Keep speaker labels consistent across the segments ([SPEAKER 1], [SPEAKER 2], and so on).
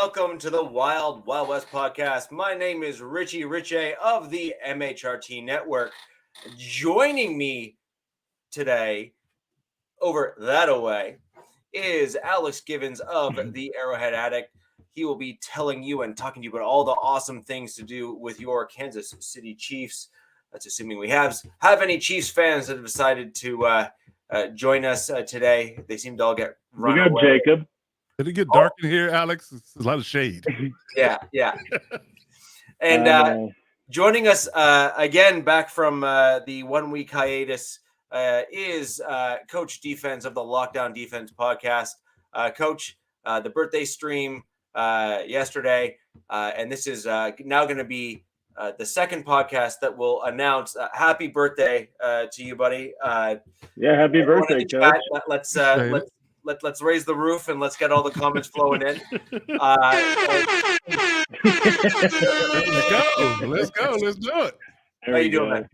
[SPEAKER 1] welcome to the Wild Wild West podcast. My name is Richie Richey of the MHRT Network. Joining me today over that away is Alex Givens of the Arrowhead Addict. He will be telling you and talking to you about all the awesome things to do with your Kansas City Chiefs. That's assuming we have any Chiefs fans that have decided to join us today. They seem to all get run
[SPEAKER 2] We got
[SPEAKER 1] away.
[SPEAKER 2] Jacob.
[SPEAKER 3] Did it get dark in here, Alex? It's a lot of shade.
[SPEAKER 1] Yeah. And joining us again back from the 1 week hiatus is Coach Defense of the Lockdown Defense podcast. Coach, the birthday stream yesterday, and this is now going to be the second podcast that will announce happy birthday to you, buddy.
[SPEAKER 2] Yeah, happy birthday, Coach.
[SPEAKER 1] Let's raise the roof and let's get all the comments flowing in.
[SPEAKER 3] Let's go. Let's do it.
[SPEAKER 1] How you doing, man?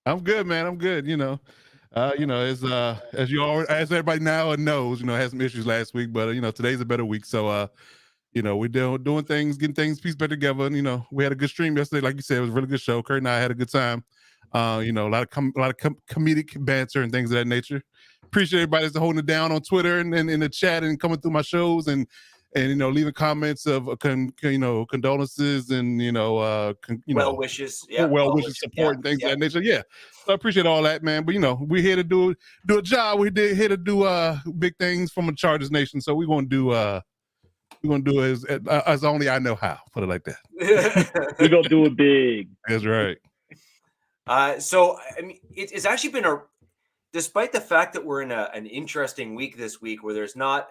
[SPEAKER 3] I'm good, man. I'm good. As everybody now knows, had some issues last week, but today's a better week. So we're doing things, getting things pieced back together. And, we had a good stream yesterday, like you said. It was a really good show. Kurt and I had a good time. A lot of comedic banter and things of that nature. Appreciate everybody that's holding it down on Twitter and in the chat and coming through my shows and leaving comments of condolences and
[SPEAKER 1] well wishes,
[SPEAKER 3] support and things of that nature. Yeah, so I appreciate all that, man. But we're here to do a job. Here to do big things from a Chargers nation. So we're gonna do as only I know how. Put it like that.
[SPEAKER 2] We're gonna do it big.
[SPEAKER 3] That's right.
[SPEAKER 1] So I mean, it's actually been despite the fact that we're in an interesting week this week where there's not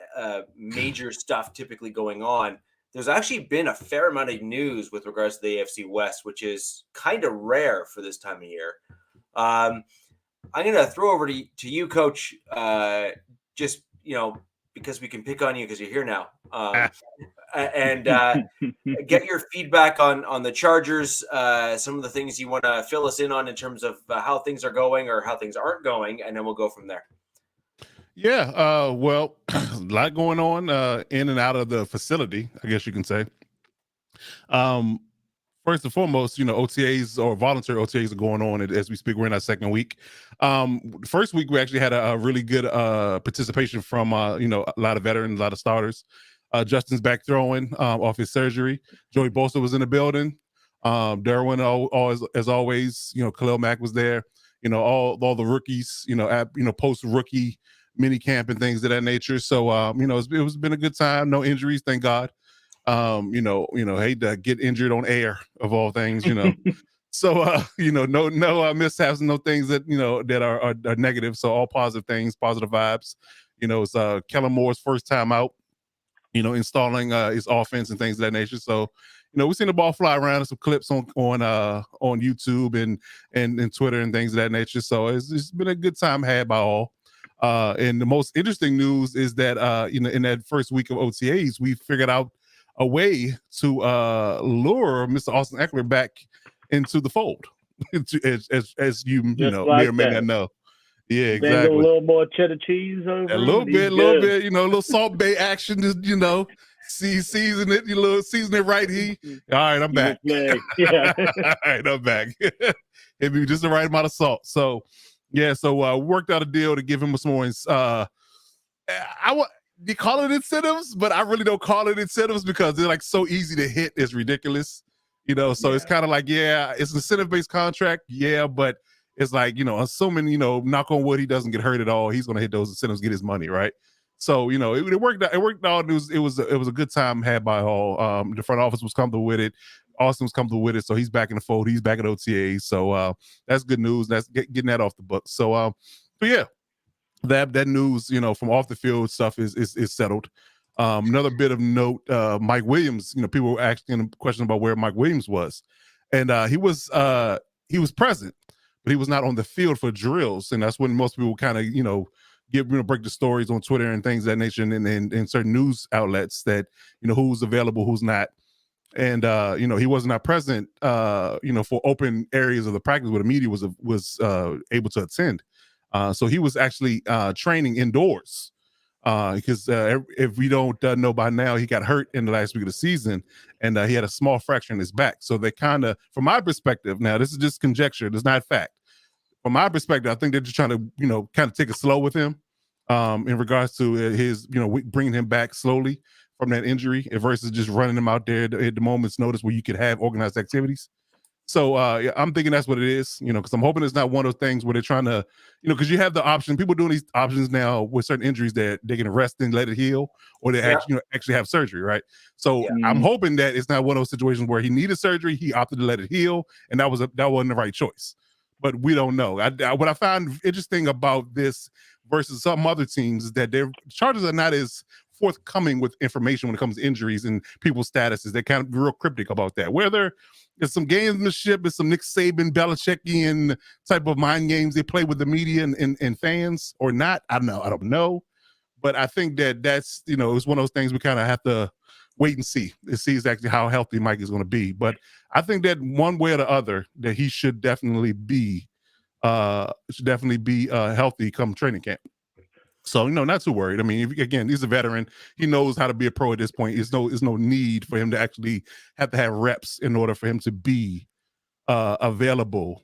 [SPEAKER 1] major stuff typically going on, there's actually been a fair amount of news with regards to the AFC West, which is kind of rare for this time of year. I'm going to throw over to you, Coach, just, because we can pick on you because you're here now. And get your feedback on the Chargers, some of the things you want to fill us in on in terms of how things are going or how things aren't going, and then we'll go from there.
[SPEAKER 3] Yeah, well, a lot going on in and out of the facility, I guess you can say. First and foremost, OTAs or voluntary OTAs are going on as we speak. We're in our second week. First week, we actually had a really good participation from, a lot of veterans, a lot of starters. Justin's back throwing off his surgery. Joey Bosa was in the building. Derwin, as always, Khalil Mack was there. All the rookies, post rookie mini camp and things of that nature. So, it's been a good time. No injuries, thank God. Hate to get injured on air of all things, So, no mishaps, no things that, that are negative. So all positive things, positive vibes. It's Kellen Moore's first time out. Installing his offense and things of that nature. So, we've seen the ball fly around and some clips on YouTube and Twitter and things of that nature. So it's been a good time had by all. And the most interesting news is that in that first week of OTAs, we figured out a way to lure Mr. Austin Eckler back into the fold, as you may or may not know. Yeah, exactly.
[SPEAKER 2] A little more cheddar cheese over.
[SPEAKER 3] A little bit, a little Salt Bay action. Just season it, season it right. All right, I'm back.
[SPEAKER 2] Yeah.
[SPEAKER 3] All right, I'm back. It'd be just the right amount of salt. So, yeah. So worked out a deal to give him some more. They call it incentives, but I really don't call it incentives because they're like so easy to hit. It's ridiculous, So it's kind of like, it's an incentive-based contract, but it's like, assuming, knock on wood, he doesn't get hurt at all, he's going to hit those incentives, get his money, right? So, it worked out. It worked out. It was a good time had by all. The front office was comfortable with it. Austin was comfortable with it. So he's back in the fold. He's back at OTA. So that's good news. That's getting that off the books. So, but yeah, that news, from off the field stuff is settled. Another bit of note, Mike Williams, people were asking a question about where Mike Williams was. And he was present, but he was not on the field for drills. And that's when most people kind of, break the stories on Twitter and things of that nature and certain news outlets that, who's available, who's not. And, he was not present, for open areas of the practice where the media was able to attend. So he was actually training indoors because if we don't know by now, he got hurt in the last week of the season, and he had a small fracture in his back. So they kind of, from my perspective, now this is just conjecture, it's not fact. From my perspective, I think they're just trying to, kind of take it slow with him in regards to his, bringing him back slowly from that injury versus just running him out there at the moment's notice where you could have organized activities. So I'm thinking that's what it is, because I'm hoping it's not one of those things where they're trying to, because you have the option, people doing these options now with certain injuries that they can rest and let it heal, or they actually have surgery, right? So I'm hoping that it's not one of those situations where he needed surgery, he opted to let it heal, and that wasn't the right choice. But we don't know. What I found interesting about this versus some other teams is that their Chargers are not as forthcoming with information when it comes to injuries and people's statuses. They're kind of real cryptic about that. Whether there's some gamesmanship, there's some Nick Saban, Belichickian type of mind games they play with the media and fans or not, I don't know. But I think that's, it's one of those things we kind of have to wait and see exactly how healthy Mike is going to be. But I think that one way or the other that he should definitely be healthy come training camp. So, not too worried. I mean, again, he's a veteran. He knows how to be a pro at this point. There's no need for him to actually have to have reps in order for him to be available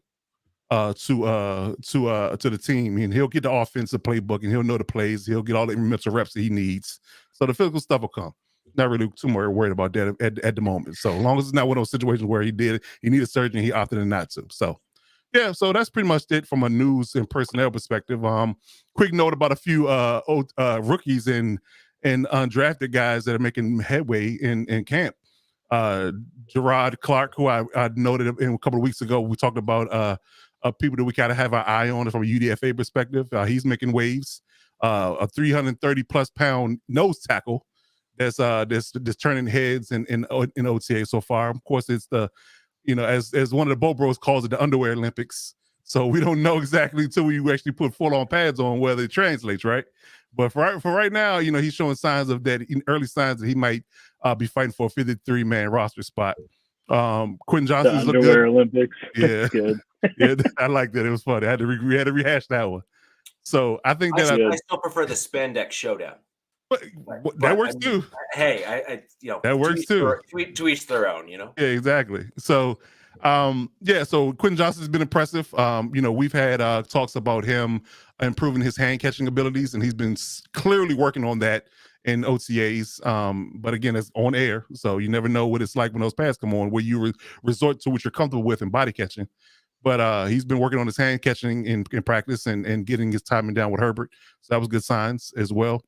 [SPEAKER 3] to the team. And he'll get the offensive playbook and he'll know the plays. He'll get all the mental reps that he needs. So the physical stuff will come. Not really too much worried about that at the moment. So as long as it's not one of those situations where he needed surgery and he opted not to. So yeah, so that's pretty much it from a news and personnel perspective. Quick note about a few rookies and undrafted guys that are making headway in camp. Gerard Clark, who I noted a couple of weeks ago, we talked about people that we kind of have our eye on from a UDFA perspective. He's making waves. A 330 plus pound nose tackle that's turning heads in OTA so far. Of course, it's the as one of the Bo Bros calls it, the underwear Olympics. So we don't know exactly until you actually put full-on pads on whether it translates, right? But for right now, he's showing signs of that, early signs that he might be fighting for a 53-man roster spot. Quentin Johnston's
[SPEAKER 2] the underwear Olympics.
[SPEAKER 3] Yeah,
[SPEAKER 2] good.
[SPEAKER 3] Yeah, I like that. It was funny. We had to rehash that one. So I think that
[SPEAKER 1] I still prefer the spandex showdown.
[SPEAKER 3] But that works too.
[SPEAKER 1] Hey,
[SPEAKER 3] that works too.
[SPEAKER 1] To each their own,
[SPEAKER 3] Yeah, exactly. So, so Quentin Johnston's been impressive. We've had talks about him improving his hand catching abilities, and he's been clearly working on that in OTAs. But again, it's on air, so you never know what it's like when those pads come on, where you resort to what you're comfortable with in body catching. But he's been working on his hand catching in practice and getting his timing down with Herbert. So that was good signs as well.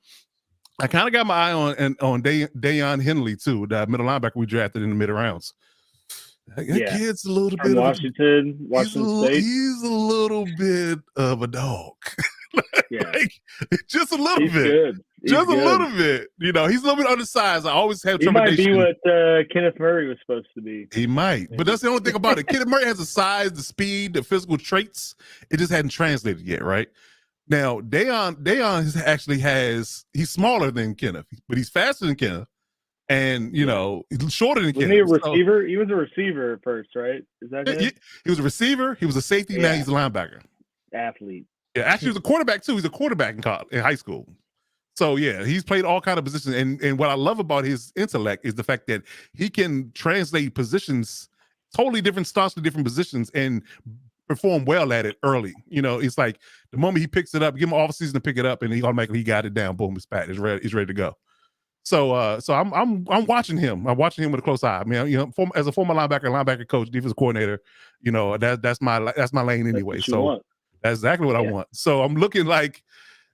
[SPEAKER 3] I kind of got my eye on Dayon Henley too, the middle linebacker we drafted in the mid rounds. That kid's a little bit
[SPEAKER 2] Washington State.
[SPEAKER 3] He's a little bit of a dog.
[SPEAKER 2] Yeah,
[SPEAKER 3] just a little bit.
[SPEAKER 2] Good.
[SPEAKER 3] Just a little bit. He's a little bit undersized. I always have
[SPEAKER 2] trepidation. He might be what Kenneth Murray was supposed to be.
[SPEAKER 3] He might, but that's the only thing about it. Kenneth Murray has the size, the speed, the physical traits. It just hadn't translated yet, right? Now, Dayon actually he's smaller than Kenneth, but he's faster than Kenneth. And, he's shorter than Kenneth.
[SPEAKER 2] Wasn't he a receiver? He was a receiver at first, right? Is that him?
[SPEAKER 3] He was a receiver. He was a safety. Now he's a linebacker.
[SPEAKER 2] Athlete.
[SPEAKER 3] Yeah, actually, he was a quarterback, too. He's a quarterback in high school. So, yeah, he's played all kinds of positions. And what I love about his intellect is the fact that he can translate positions, totally different starts to different positions, and perform well at it early. It's like the moment he picks it up, give him off season to pick it up, and he automatically got it down. Boom, it's pat. He's ready to go. So I'm watching him. I'm watching him with a close eye. I mean, as a former linebacker coach, defensive coordinator, that's my lane anyway. So that's exactly what I want. So I'm looking like,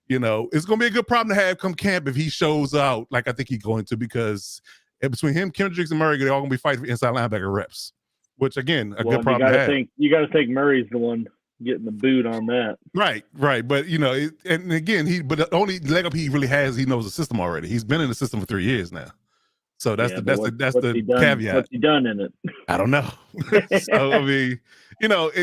[SPEAKER 3] it's gonna be a good problem to have come camp if he shows out like I think he's going to, because between him, Kendricks, and Murray, they're all gonna be fighting for inside linebacker reps. Which again, a good problem to have.
[SPEAKER 2] You got to think Murray's the one getting the boot on that.
[SPEAKER 3] Right. But and again, but the only leg up he really has, he knows the system already. He's been in the system for 3 years now. So that's the caveat.
[SPEAKER 2] What's he done in it?
[SPEAKER 3] I don't know. So I mean,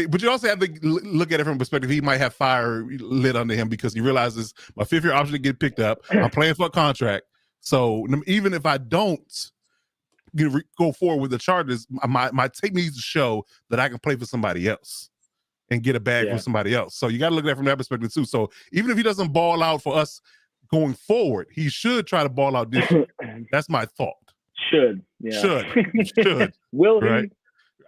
[SPEAKER 3] but you also have to look at it from a perspective. He might have fire lit under him because he realizes my 5th year option to get picked up. I'm playing for a contract. So even if I don't go forward with the Chargers, my tape needs to show that I can play for somebody else and get a bag for somebody else. So you got to look at it from that perspective too. So even if he doesn't ball out for us going forward, he should try to ball out this year. That's my thought.
[SPEAKER 2] Should. Will he?
[SPEAKER 3] Right?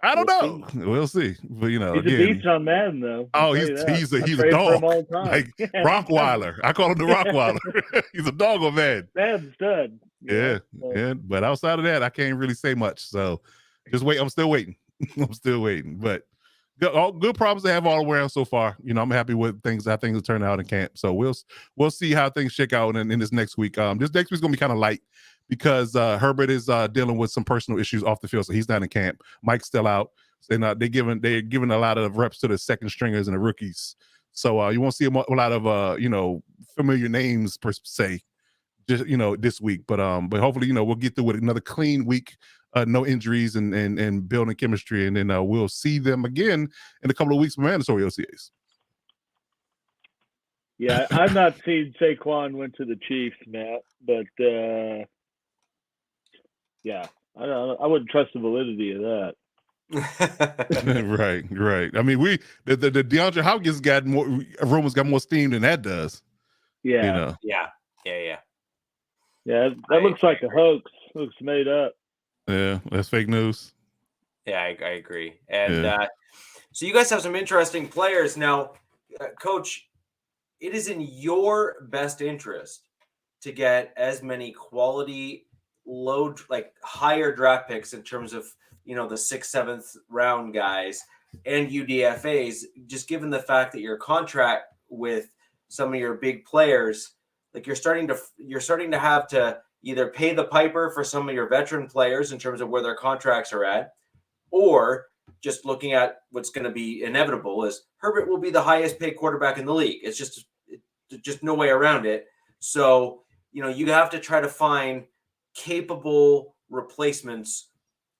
[SPEAKER 3] I don't know. We'll see. But
[SPEAKER 2] he's
[SPEAKER 3] again,
[SPEAKER 2] a beast on Madden, though.
[SPEAKER 3] Oh, he's a dog. Like Rockweiler. I call him the Rockweiler. He's a dog on Madden.
[SPEAKER 2] Madden's stud.
[SPEAKER 3] Yeah. But outside of that, I can't really say much. So just wait. I'm still waiting. But good problems to have all around so far. I'm happy with how things turn out in camp. So we'll see how things shake out in this next week. This next week's gonna be kind of light because Herbert is dealing with some personal issues off the field, so he's not in camp. Mike's still out. They're giving a lot of reps to the second stringers and the rookies. So you won't see a lot of familiar names per se, just this week. But hopefully we'll get through with another clean week. No injuries and building chemistry, and then we'll see them again in a couple of weeks for mandatory OCAs.
[SPEAKER 2] Yeah, I've not seen Saquon went to the Chiefs, Matt, but yeah, I wouldn't trust the validity of that.
[SPEAKER 3] Right. I mean, the DeAndre Hopkins got more rumors, got more steam than that does.
[SPEAKER 2] Yeah.
[SPEAKER 1] Yeah.
[SPEAKER 2] That looks like a hoax. Looks made up.
[SPEAKER 3] Yeah, that's fake news.
[SPEAKER 1] Yeah, I agree. And so you guys have some interesting players now, Coach. It is in your best interest to get as many quality, higher draft picks in terms of the 6th, 7th round guys and UDFAs. Just given the fact that your contract with some of your big players, like you're starting to have to either pay the piper for some of your veteran players in terms of where their contracts are at, or just looking at what's going to be inevitable is Herbert will be the highest paid quarterback in the league. It's just no way around it. So, you have to try to find capable replacements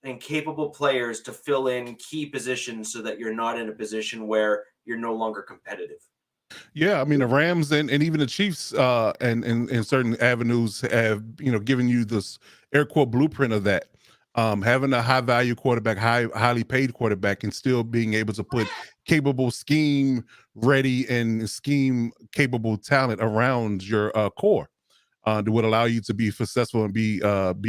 [SPEAKER 1] and capable players to fill in key positions so that you're not in a position where you're no longer competitive.
[SPEAKER 3] Yeah, I mean the Rams and even the Chiefs and certain avenues have given you this air quote blueprint of that. Having a high value quarterback, highly paid quarterback, and still being able to put capable, scheme ready and scheme capable talent around your core that would allow you to be successful and be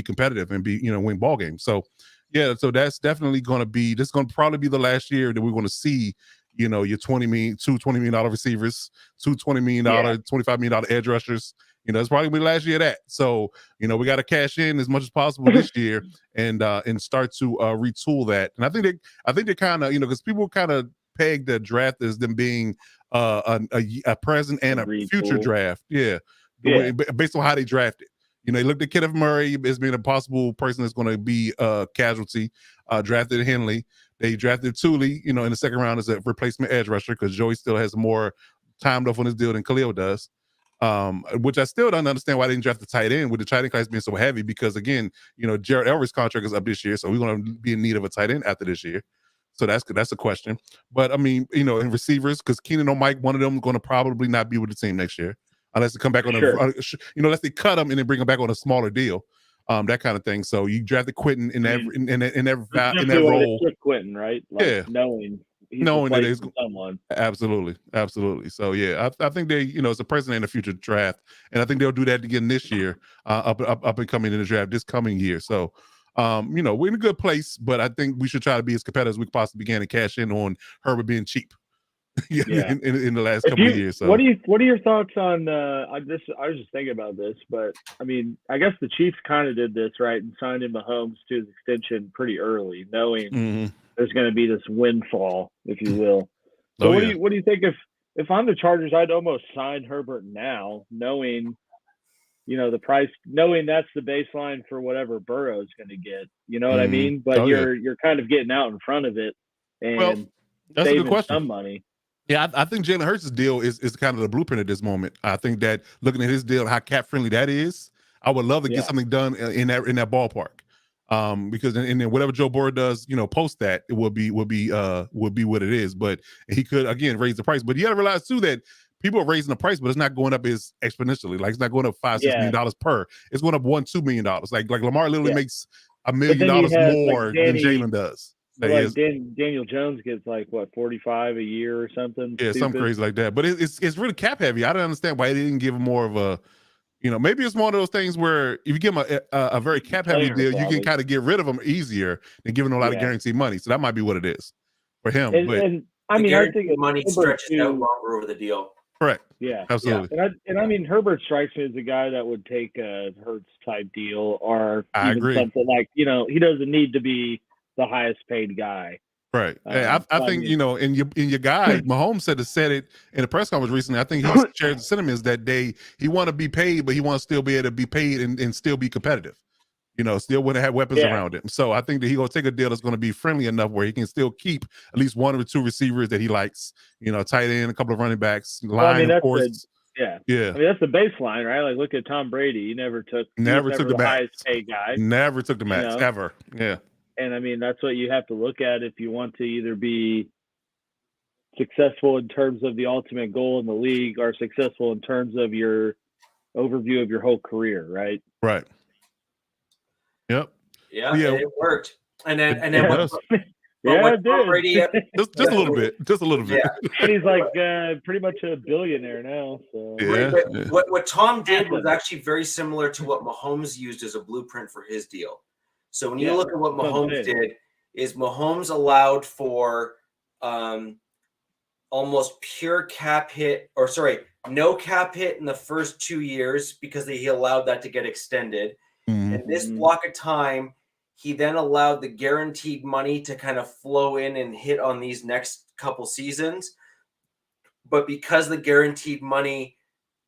[SPEAKER 3] competitive and win ball games. So yeah, so that's definitely going to probably be the last year that we're going to see your $20 million receivers, $20 million, $25 million edge rushers. It's probably be the last year of that. So, we got to cash in as much as possible this year and start to retool that. And I think they kind of, because people kind of peg the draft as them being a present and a future draft. Yeah. Based on how they drafted. They looked at Kenneth Murray as being a possible person that's going to be a casualty. Drafted Henley. They drafted Thule, in the second round as a replacement edge rusher because Joey still has more time left on his deal than Khalil does. Which I still don't understand why they didn't draft the tight end with the tight end class being so heavy because, again, Jared Elver's contract is up this year, so we're going to be in need of a tight end after this year. So that's a question. But, I mean, in receivers, because Keenan or Mike, one of them going to probably not be with the team next year unless they come back on unless they cut them and then bring them back on a smaller deal. That kind of thing. So you drafted Quentin in that role.
[SPEAKER 2] Quentin, right? Knowing that he's someone.
[SPEAKER 3] Absolutely. So yeah, I think they, it's a present and a future draft, and I think they'll do that again this year, up and coming in the draft this coming year. So, we're in a good place, but I think we should try to be as competitive as we possibly can and cash in on Herbert being cheap. in the last couple of years. So
[SPEAKER 2] what are your thoughts on this? I was just thinking about this, but I mean, I guess the Chiefs kind of did this, right, and signed in Mahomes to his extension pretty early, knowing there's going to be this windfall, if you will. So what do you think if I'm the Chargers, I'd almost sign Herbert now, knowing the price, knowing that's the baseline for whatever Burrow's going to get. You know what I mean? But you're kind of getting out in front of it and
[SPEAKER 3] that's
[SPEAKER 2] saving
[SPEAKER 3] a good question.
[SPEAKER 2] some money.
[SPEAKER 3] Yeah, I think Jalen Hurts' deal is kind of the blueprint at this moment. I think that looking at his deal and how cap friendly that is, I would love to get something done in that ballpark. Because and then whatever Joe Burrow does, post that, it will be what it is. But he could again raise the price. But you got to realize too that people are raising the price, but it's not going up as exponentially. Like it's not going up $5-6 million per. It's going up $1-2 million. Like Lamar literally makes $1 million more than Jalen does.
[SPEAKER 2] Daniel Jones gets like what 45 a year or something.
[SPEAKER 3] Yeah, something crazy like that. But it's really cap heavy. I don't understand why they didn't give him more of a You know, maybe it's one of those things where if you give him a very cap heavy deal, you can kind of get rid of him easier than giving him a lot of guaranteed money. So that might be what it is for him.
[SPEAKER 2] And I mean, I think
[SPEAKER 1] money stretches out longer over the deal.
[SPEAKER 3] Correct.
[SPEAKER 2] Yeah,
[SPEAKER 3] absolutely.
[SPEAKER 2] Yeah. And I mean, Herbert strikes me as a guy that would take a Hurts type deal, or
[SPEAKER 3] I
[SPEAKER 2] even
[SPEAKER 3] agree.
[SPEAKER 2] something like, you know, he doesn't need to be the highest paid guy.
[SPEAKER 3] Right. I think, you know, in your guy, Mahomes said it in a press conference recently. I think he shared the sentiments that day. He want to be paid, but he wants to still be able to be paid and still be competitive. You know, still want to have weapons around him. So I think that he gonna take a deal that's going to be friendly enough where he can still keep at least one or two receivers that he likes. You know, tight end, a couple of running backs, line, of course.
[SPEAKER 2] Yeah.
[SPEAKER 3] I
[SPEAKER 2] mean, that's the baseline, right? Like, look at Tom Brady. He never took
[SPEAKER 3] the
[SPEAKER 2] highest paid guy.
[SPEAKER 3] Never took the max, ever. Yeah.
[SPEAKER 2] And I mean, that's what you have to look at if you want to either be successful in terms of the ultimate goal in the league, or successful in terms of your overview of your whole career, right?
[SPEAKER 3] Right. Yep.
[SPEAKER 1] Yeah, it worked. And then
[SPEAKER 2] it did.
[SPEAKER 1] Brady,
[SPEAKER 3] just a little bit. Just a little bit.
[SPEAKER 2] Yeah. And he's like pretty much a billionaire now. So
[SPEAKER 1] what Tom did was actually very similar to what Mahomes used as a blueprint for his deal. So when you look at what Mahomes did, is Mahomes allowed for almost pure cap hit, or sorry, no cap hit in the first 2 years because he allowed that to get extended. And this block of time, he then allowed the guaranteed money to kind of flow in and hit on these next couple seasons. But because the guaranteed money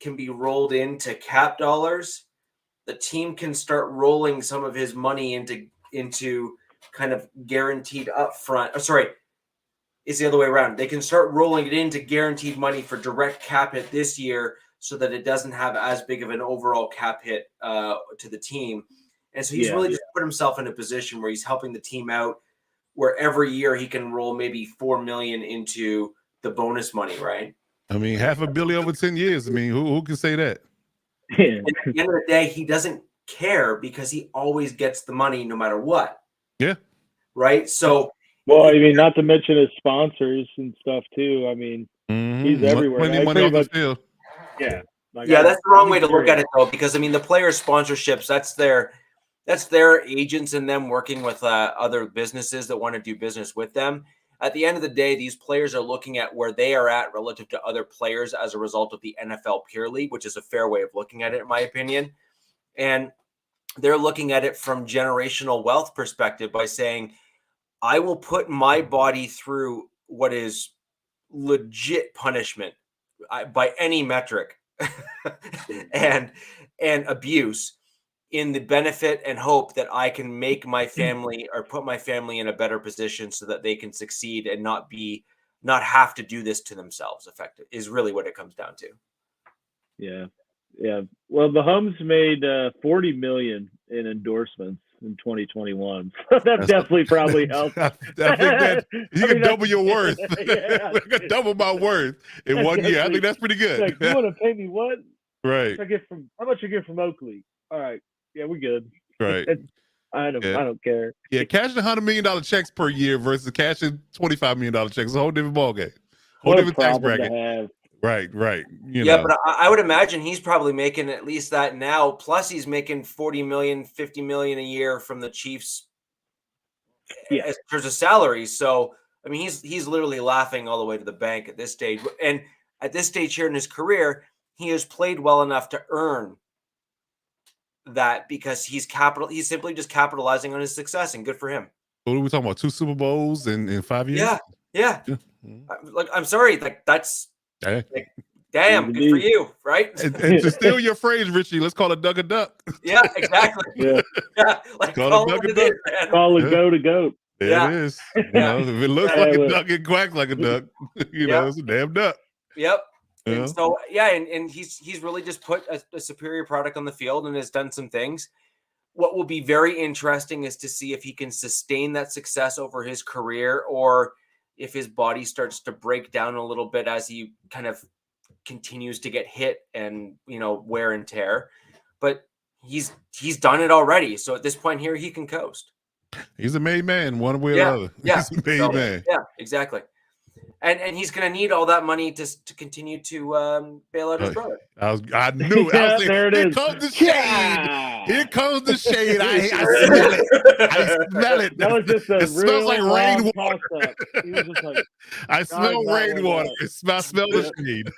[SPEAKER 1] can be rolled into cap dollars, the team can start rolling some of his money into kind of guaranteed upfront. It's the other way around. They can start rolling it into guaranteed money for direct cap hit this year, so that it doesn't have as big of an overall cap hit to the team. And so he's really just put himself in a position where he's helping the team out, where every year he can roll maybe $4 million into the bonus money, right?
[SPEAKER 3] I mean, $500 million over 10 years. I mean, who can say that?
[SPEAKER 1] And at the end of the day, he doesn't care because he always gets the money no matter what.
[SPEAKER 3] Yeah.
[SPEAKER 1] Right? So,
[SPEAKER 2] well, I mean, not to mention his sponsors and stuff too. I mean, he's everywhere.
[SPEAKER 3] Plenty money off the field.
[SPEAKER 2] Yeah.
[SPEAKER 1] That's the wrong way to look at it, though, because I mean, the player sponsorships, that's their agents and them working with other businesses that want to do business with them. At the end of the day, these players are looking at where they are at relative to other players as a result of the NFL Pure League, which is a fair way of looking at it, in my opinion. And they're looking at it from generational wealth perspective by saying, I will put my body through what is legit punishment by any metric and abuse in the benefit and hope that I can make my family or put my family in a better position so that they can succeed and not have to do this to themselves. Effective is really what it comes down to.
[SPEAKER 2] Yeah. Well, Mahomes made $40 million in endorsements in 2021. That definitely probably helped.
[SPEAKER 3] I think that you can double your worth. I can double my worth in 1 year. I think that's pretty good.
[SPEAKER 2] Like, you want to pay me what?
[SPEAKER 3] Right.
[SPEAKER 2] How much you get from Oakley? All right. Yeah, we're good.
[SPEAKER 3] Right.
[SPEAKER 2] I don't care.
[SPEAKER 3] Yeah, cashing $100 million checks per year versus cashing $25 million checks is a whole different ballgame. Whole different tax bracket. Right. You know.
[SPEAKER 1] But I would imagine he's probably making at least that now. Plus, he's making $40 million, $50 million a year from the Chiefs as terms of salaries. So, I mean, he's literally laughing all the way to the bank at this stage. And at this stage here in his career, he has played well enough to earn that because he's simply just capitalizing on his success, and good for him.
[SPEAKER 3] What are we talking about? 2 Super Bowls in 5 years?
[SPEAKER 1] Yeah. Like, I'm sorry, like that's. Like, damn, good for you, right?
[SPEAKER 3] And to steal your phrase, Richie, let's call it Duck a Duck.
[SPEAKER 1] Yeah, exactly.
[SPEAKER 2] Yeah.
[SPEAKER 1] Like
[SPEAKER 3] call it Duck a Duck.
[SPEAKER 2] Call it goat a goat.
[SPEAKER 3] There it is. You know, if it looks like a duck, it quacks like a duck. You know, it's a damn duck.
[SPEAKER 1] Yep. And so, and he's really just put a superior product on the field and has done some things. What will be very interesting is to see if he can sustain that success over his career, or if his body starts to break down a little bit as he kind of continues to get hit and, wear and tear. But he's done it already. So at this point here, he can coast.
[SPEAKER 3] He's a made man, one way or another.
[SPEAKER 1] Yeah.
[SPEAKER 3] He's a made man.
[SPEAKER 1] Yeah, exactly. And he's going to need all that money to continue to bail out his brother.
[SPEAKER 3] I knew it. I was saying,
[SPEAKER 2] there it
[SPEAKER 3] here
[SPEAKER 2] is.
[SPEAKER 3] comes the shade.
[SPEAKER 2] Yeah.
[SPEAKER 3] Here comes the shade. I smell it. I smell it.
[SPEAKER 2] That was just a
[SPEAKER 3] It smells like rainwater.
[SPEAKER 2] toss-up. He was just like,
[SPEAKER 3] I smell rainwater. I smell the shade.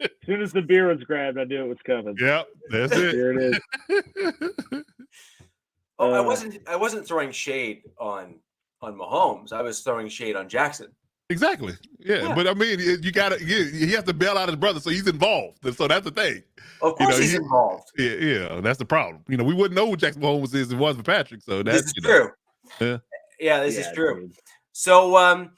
[SPEAKER 2] as soon as the beer was grabbed, I knew it was coming.
[SPEAKER 3] Yep, that's it.
[SPEAKER 2] Here it is.
[SPEAKER 1] I wasn't throwing shade on Mahomes. I was throwing shade on Jackson.
[SPEAKER 3] Exactly. Yeah. But I mean, you gotta. He has to bail out his brother, so he's involved. So that's the thing.
[SPEAKER 1] Of course, he's involved.
[SPEAKER 3] Yeah, that's the problem. We wouldn't know who Jackson Mahomes is if it wasn't for Patrick. So that's
[SPEAKER 1] this is true.
[SPEAKER 3] Yeah,
[SPEAKER 1] this is true. Dude. So I'm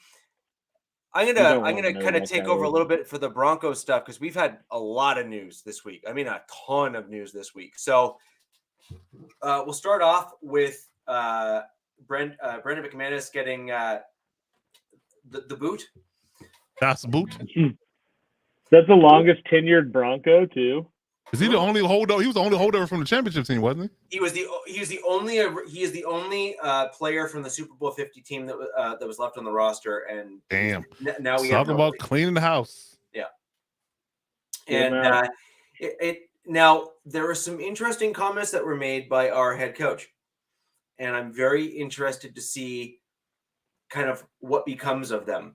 [SPEAKER 1] gonna kind of take over a little bit for the Broncos stuff because we've had a lot of news this week. I mean, a ton of news this week. So we'll start off with Brandon McManus getting the boot.
[SPEAKER 3] That's the boot.
[SPEAKER 2] That's the longest tenured Bronco too.
[SPEAKER 3] Is he the only holdover? He was the only holdover from the championship team, wasn't he?
[SPEAKER 1] He is the only player from the Super Bowl 50 team that was left on the roster. And
[SPEAKER 3] damn,
[SPEAKER 1] now we
[SPEAKER 3] talk about cleaning the house.
[SPEAKER 1] Yeah, and now there were some interesting comments that were made by our head coach, and I'm very interested to see kind of what becomes of them.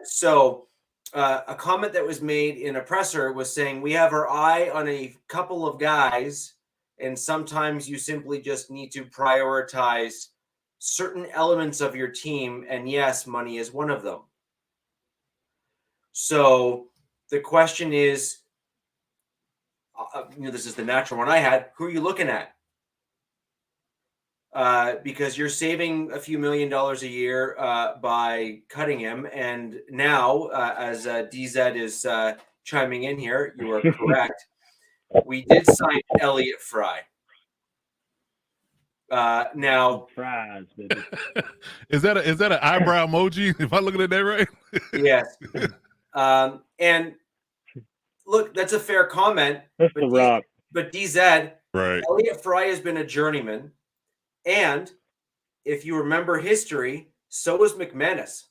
[SPEAKER 1] So a comment that was made in a presser was saying, we have our eye on a couple of guys, and sometimes you simply just need to prioritize certain elements of your team. And yes, money is one of them. So the question is, this is the natural one I had. Who are you looking at? Because you're saving a few $1 million a year by cutting him. And now, as DZ is chiming in here, you are correct. We did sign Elliott Fry. Now,
[SPEAKER 2] fries, baby.
[SPEAKER 3] Is that an eyebrow emoji? If I'm looking at that right?
[SPEAKER 1] Yes. And look, that's a fair comment.
[SPEAKER 2] That's the rock.
[SPEAKER 1] But DZ,
[SPEAKER 3] right?
[SPEAKER 1] Elliott Fry has been a journeyman. And if you remember history, so was McManus.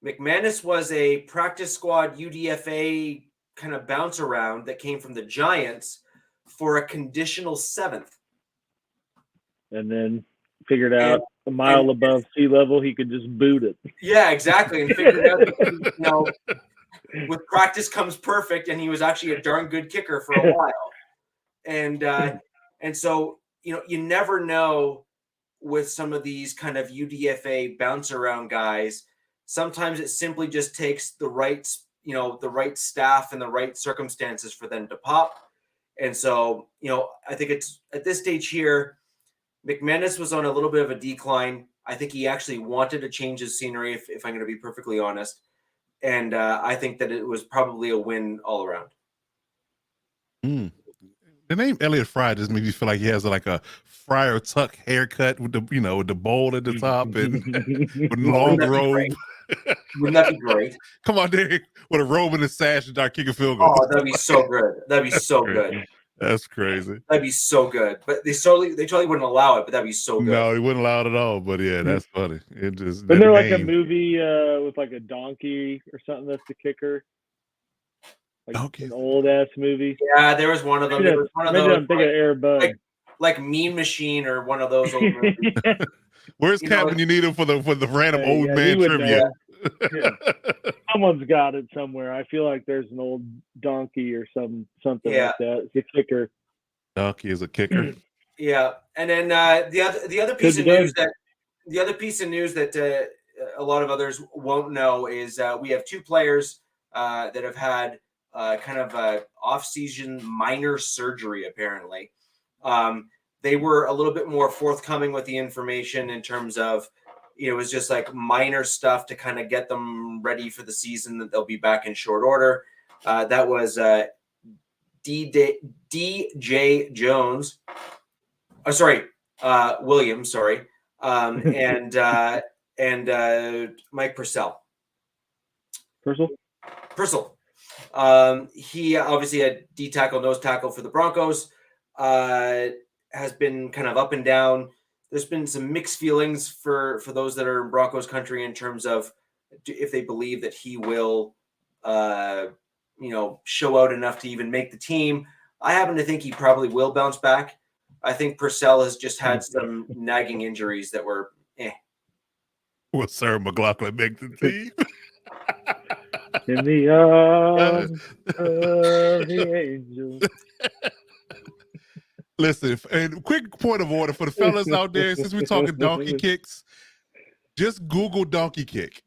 [SPEAKER 1] McManus was a practice squad UDFA kind of bounce around that came from the Giants for a conditional 7th.
[SPEAKER 2] And then figured out a mile above sea level, he could just boot it.
[SPEAKER 1] Yeah, exactly. And figured out that, with practice comes perfect, and he was actually a darn good kicker for a while. And so, you never know with some of these kind of UDFA bounce around guys. Sometimes it simply just takes the right staff and the right circumstances for them to pop. And so, I think it's at this stage here, McManus was on a little bit of a decline. I think he actually wanted to change his scenery, if I'm going to be perfectly honest. And I think that it was probably a win all around.
[SPEAKER 3] The name Elliott Fry just makes me feel like he has like a Friar Tuck haircut with the with the bowl at the top and with long robe.
[SPEAKER 1] Wouldn't that be great?
[SPEAKER 3] Come on, there with a robe and a sash and start kicking field goals.
[SPEAKER 1] Oh, that'd be so good. That'd be so good.
[SPEAKER 3] That's crazy.
[SPEAKER 1] That'd be so good. But they totally wouldn't allow it, but that'd be so good.
[SPEAKER 3] No, he wouldn't allow it at all. But yeah, that's funny. It just
[SPEAKER 2] isn't there like a movie with like a donkey or something that's the kicker? Like an old ass movie.
[SPEAKER 1] Yeah, there was one of them. There was one of those.
[SPEAKER 2] I'm thinking of Air Bud.
[SPEAKER 1] Like Mean Machine or one of those old movies.
[SPEAKER 3] Where's Cap when you need him for the random old man trivia?
[SPEAKER 2] Yeah. Someone's got it somewhere. I feel like there's an old donkey or something like that. It's a kicker.
[SPEAKER 3] Donkey is a kicker.
[SPEAKER 1] Yeah, and then the other piece of news that a lot of others won't know is we have 2 players that have had kind of off-season minor surgery. Apparently, they were a little bit more forthcoming with the information in terms of. It was just like minor stuff to kind of get them ready for the season that they'll be back in short order. That was DJ Jones. Williams. Sorry. And Mike Purcell. Purcell. He obviously had D tackle, nose tackle for the Broncos. Has been kind of up and down. there's been some mixed feelings for those that are in Broncos country in terms of if they believe that he will, show out enough to even make the team. I happen to think he probably will bounce back. I think Purcell has just had some nagging injuries that were
[SPEAKER 3] Will Sarah McLachlan make the team?
[SPEAKER 2] In the arms of the angel.
[SPEAKER 3] Listen, and quick point of order for the fellas out there, since we're talking donkey kicks, just Google donkey kick.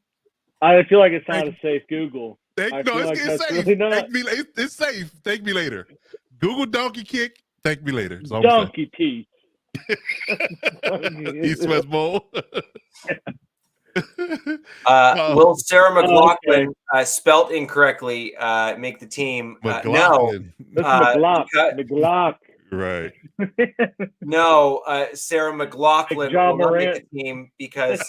[SPEAKER 2] I feel like it's not a safe Google.
[SPEAKER 3] It's safe.
[SPEAKER 2] Really not.
[SPEAKER 3] It's safe. Thank me later. Google donkey kick. Thank me later.
[SPEAKER 2] Donkey teeth.
[SPEAKER 3] East West Bowl.
[SPEAKER 1] Will Sarah McLachlan, spelt incorrectly, make the team? No.
[SPEAKER 2] McLaughlin.
[SPEAKER 3] Right.
[SPEAKER 1] No, Sarah McLachlan will not make the team because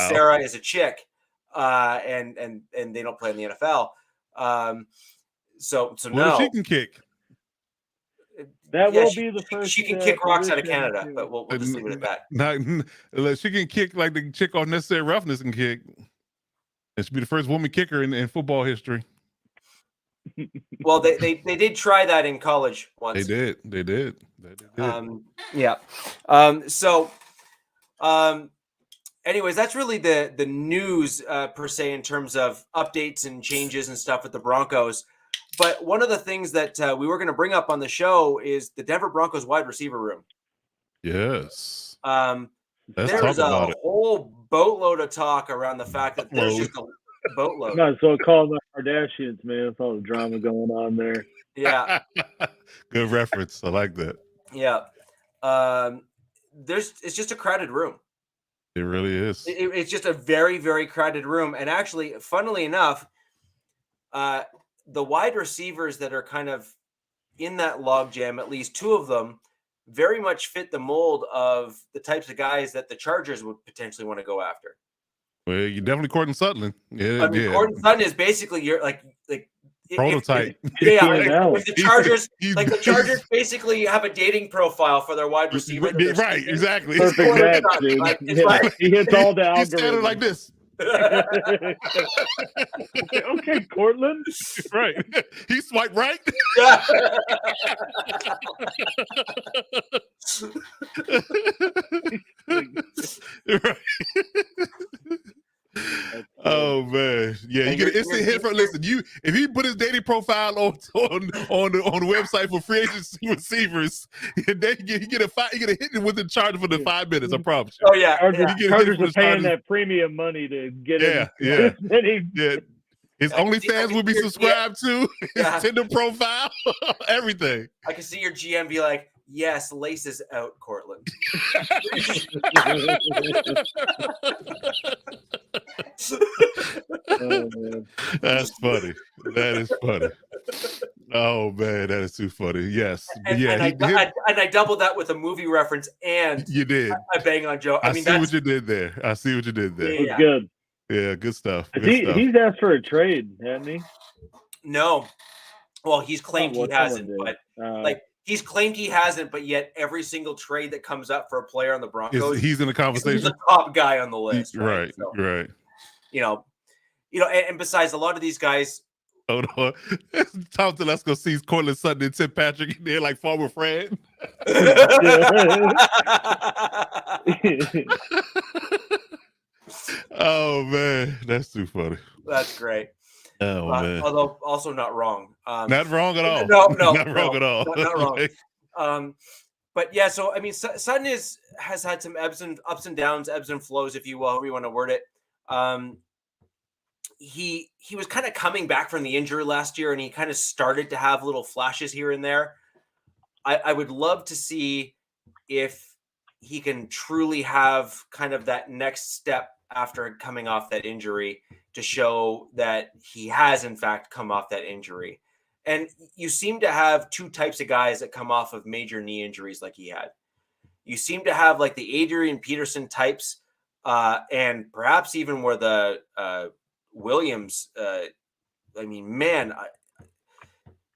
[SPEAKER 1] Sarah is a chick, and they don't play in the NFL. So no.
[SPEAKER 3] She can kick.
[SPEAKER 2] That will be the first.
[SPEAKER 1] She can kick rocks out of Canada, but we'll just leave it at that.
[SPEAKER 3] She can kick like the chick on Necessary Roughness can kick. And she'll be the first woman kicker in football history.
[SPEAKER 1] Well, they did try that in college once.
[SPEAKER 3] They did.
[SPEAKER 1] Anyways, that's really the news per se in terms of updates and changes and stuff with the Broncos. But one of the things that we were going to bring up on the show is the Denver Broncos wide receiver room.
[SPEAKER 3] Yes.
[SPEAKER 1] There's a whole boatload of talk around the fact that there's just a boatload.
[SPEAKER 2] No, so call the Kardashians, man. With all the drama going on there.
[SPEAKER 1] Yeah.
[SPEAKER 3] Good reference. I like that.
[SPEAKER 1] Yeah. It's just a crowded room.
[SPEAKER 3] It really is.
[SPEAKER 1] It's just a very, very crowded room. And actually, funnily enough, the wide receivers that are kind of in that logjam, at least two of them, very much fit the mold of the types of guys that the Chargers would potentially want to go after.
[SPEAKER 3] Well, you're definitely Courtland Sutton. Yeah,
[SPEAKER 1] Courtland Sutton is basically your like
[SPEAKER 3] prototype.
[SPEAKER 1] If the Chargers basically have a dating profile for their wide receiver.
[SPEAKER 3] Right, exactly.
[SPEAKER 2] Perfect match, dude. He hits all the algorithms.
[SPEAKER 3] He's standing like this.
[SPEAKER 2] Okay, Courtland.
[SPEAKER 3] Right. He swiped right.
[SPEAKER 1] Yeah.
[SPEAKER 3] Right. Oh man, yeah, you get an instant hit from. Listen, if he put his dating profile on the website for free agency receivers, then he get a hit within charge for the 5 minutes. I promise you.
[SPEAKER 1] Oh yeah,
[SPEAKER 2] Chargers are paying that premium money to get him.
[SPEAKER 3] Yeah. His OnlyFans will be subscribed to. His Tinder profile, everything.
[SPEAKER 1] I can see your GM be like, "Yes, laces out, Courtland."
[SPEAKER 2] Oh, man.
[SPEAKER 3] That's funny. That is funny. Oh man, that is too funny. Yes,
[SPEAKER 1] and I doubled that with a movie reference, and
[SPEAKER 3] you did.
[SPEAKER 1] I bang on Joe.
[SPEAKER 3] I mean, see what you did there.
[SPEAKER 2] It was good.
[SPEAKER 3] Yeah, good stuff.
[SPEAKER 2] He's asked for a trade, hasn't he?
[SPEAKER 1] No. Well, he's claimed he hasn't, but he's claimed he hasn't, but yet every single trade that comes up for a player on the Broncos,
[SPEAKER 3] he's in the conversation.
[SPEAKER 1] He's the top guy on the list.
[SPEAKER 3] Right.
[SPEAKER 1] And besides, a lot of these guys.
[SPEAKER 3] Hold on. Tom Telesco sees Courtland Sutton and Tim Patrick in there like former friend. Oh man, that's too funny.
[SPEAKER 1] That's great.
[SPEAKER 3] Oh man.
[SPEAKER 1] Although also not wrong.
[SPEAKER 3] Not wrong at all.
[SPEAKER 1] No,
[SPEAKER 3] not wrong at all.
[SPEAKER 1] Not wrong. But yeah, so I mean, Sutton has had some ups and downs, ebbs and flows, if you will, however you want to word it. He was kind of coming back from the injury last year, and he kind of started to have little flashes here and there. I would love to see if he can truly have kind of that next step after coming off that injury to show that he has in fact come off that injury. And you seem to have two types of guys that come off of major knee injuries like he had. You seem to have like the Adrian Peterson types, and perhaps even where the Williams,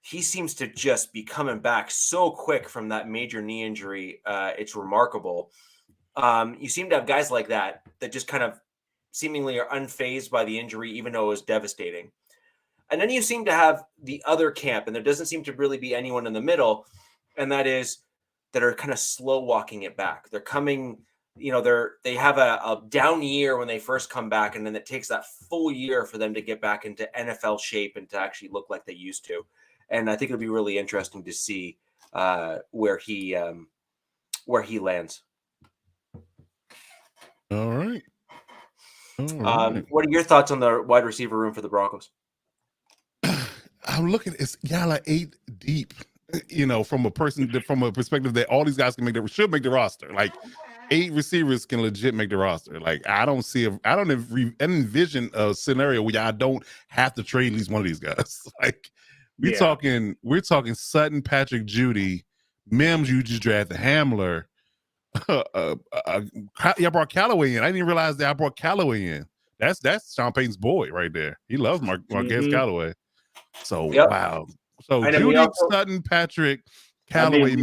[SPEAKER 1] he seems to just be coming back so quick from that major knee injury. It's remarkable. You seem to have guys like that just kind of seemingly are unfazed by the injury, even though it was devastating. And then you seem to have the other camp, and there doesn't seem to really be anyone in the middle, and that are kind of slow walking it back. They're coming, they have a down year when they first come back, and then it takes that full year for them to get back into NFL shape and to actually look like they used to. And I think it'll be really interesting to see where he lands.
[SPEAKER 3] All right.
[SPEAKER 1] What are your thoughts on the wide receiver room for the Broncos?
[SPEAKER 3] I'm looking. It's like 8 deep. From a perspective that all these guys should make the roster. Like 8 receivers can legit make the roster. Like I don't envision a scenario where I don't have to trade at least one of these guys. Like we're talking Sutton, Patrick, Judy, Mims. You just drafted Hamler. Y'all brought Callaway in. I didn't even realize that I brought Callaway in. That's Sean Payton's boy right there. He loves Marquez Callaway. So wow. So Judy, Sutton, Patrick, Callaway,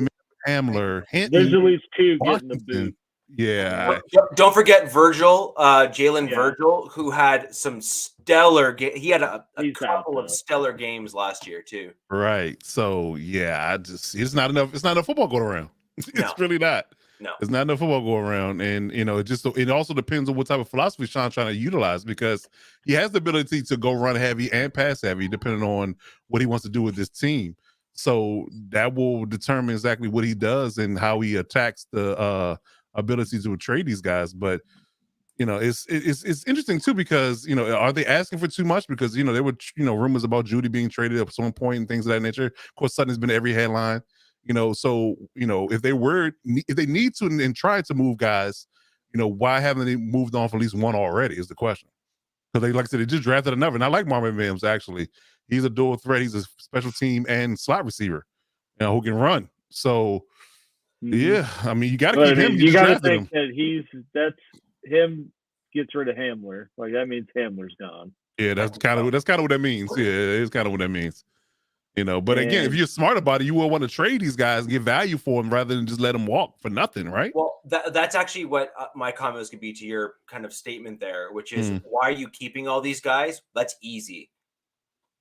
[SPEAKER 3] Hamler, Hinton.
[SPEAKER 2] There's at least 2 getting the boot.
[SPEAKER 3] Yeah.
[SPEAKER 1] Don't forget Virgil, Jalen Virgil, who had some stellar he had a couple of stellar games last year too.
[SPEAKER 3] Right. So it's not enough. It's not enough football going around. It's really not.
[SPEAKER 1] No,
[SPEAKER 3] there's not enough football going around, and it also depends on what type of philosophy Sean's trying to utilize, because he has the ability to go run heavy and pass heavy depending on what he wants to do with this team. So that will determine exactly what he does and how he attacks the ability to trade these guys. But it's interesting too, because are they asking for too much? Because there were rumors about Judy being traded at some point and things of that nature. Of course, Sutton's been every headline. So if they need to and try to move guys, why haven't they moved on for at least one already is the question. Because like I said, they just drafted another. And I like Marvin Mims, actually. He's a dual threat. He's a special team and slot receiver, who can run. So I mean, you got to keep him.
[SPEAKER 2] You got to think that that's him gets rid of Hamler. Like that means Hamler's gone.
[SPEAKER 3] Yeah, that's kind of what that means. Yeah, it's kind of what that means. But again, if you're smart about it, you will want to trade these guys and get value for them rather than just let them walk for nothing, right?
[SPEAKER 1] Well, that's actually what my comments could be to your kind of statement there, which is why are you keeping all these guys? That's easy.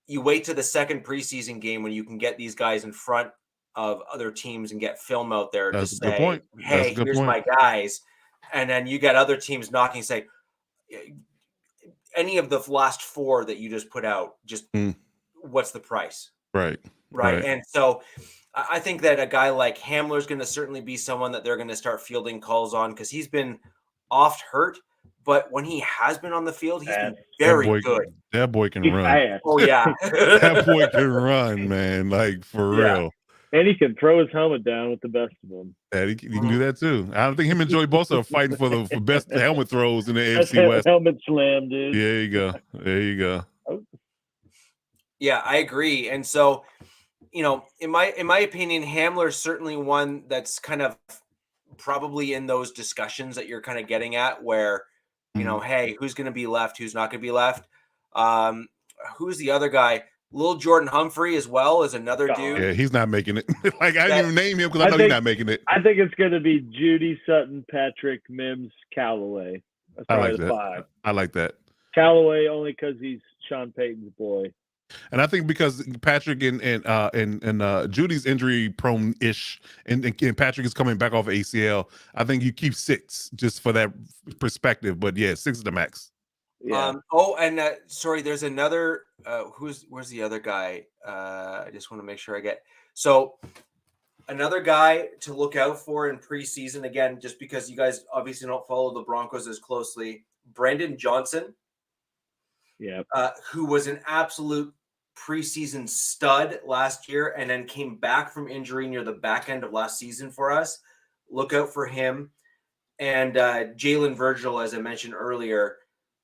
[SPEAKER 1] You wait to the second preseason game when you can get these guys in front of other teams and get film out there to say, hey, here's my guys. And then you get other teams knocking, say, any of the last 4 that you just put out, just what's the price?
[SPEAKER 3] Right.
[SPEAKER 1] And so I think that a guy like Hamler is going to certainly be someone that they're going to start fielding calls on, because he's been oft hurt, but when he has been on the field, he's been very good.
[SPEAKER 3] That boy can run.
[SPEAKER 2] Fast.
[SPEAKER 1] Oh yeah,
[SPEAKER 3] that boy can run, man. Like for real.
[SPEAKER 2] And he can throw his helmet down with the best of them.
[SPEAKER 3] Yeah, he can do that too. I don't think him and Joey Bosa are fighting for the best helmet throws in the AFC West.
[SPEAKER 2] Helmet slam, dude.
[SPEAKER 3] Yeah, there you go.
[SPEAKER 1] Yeah, I agree. And so, in my opinion, Hamler's certainly one that's kind of probably in those discussions that you're kind of getting at, where, hey, who's going to be left? Who's not going to be left? Who's the other guy? Lil Jordan Humphrey as well is another dude.
[SPEAKER 3] Yeah, he's not making it. Like I didn't even name him because I know he's not making it.
[SPEAKER 2] I think it's going to be Judy, Sutton, Patrick, Mims, Callaway. That's probably the 5.
[SPEAKER 3] I like that.
[SPEAKER 2] Callaway only because he's Sean Payton's boy.
[SPEAKER 3] And I think because Patrick and Judy's injury prone ish, and Patrick is coming back off of ACL, I think you keep 6 just for that perspective. But yeah, 6 is the max.
[SPEAKER 2] Yeah.
[SPEAKER 1] Sorry, there's another. Where's the other guy? I just want to make sure I get. So another guy to look out for in preseason, again, just because you guys obviously don't follow the Broncos as closely. Brandon Johnson.
[SPEAKER 2] Yeah.
[SPEAKER 1] Who was an absolute preseason stud last year and then came back from injury near the back end of last season for us. Look out for him. And Jalen Virgil, as I mentioned earlier,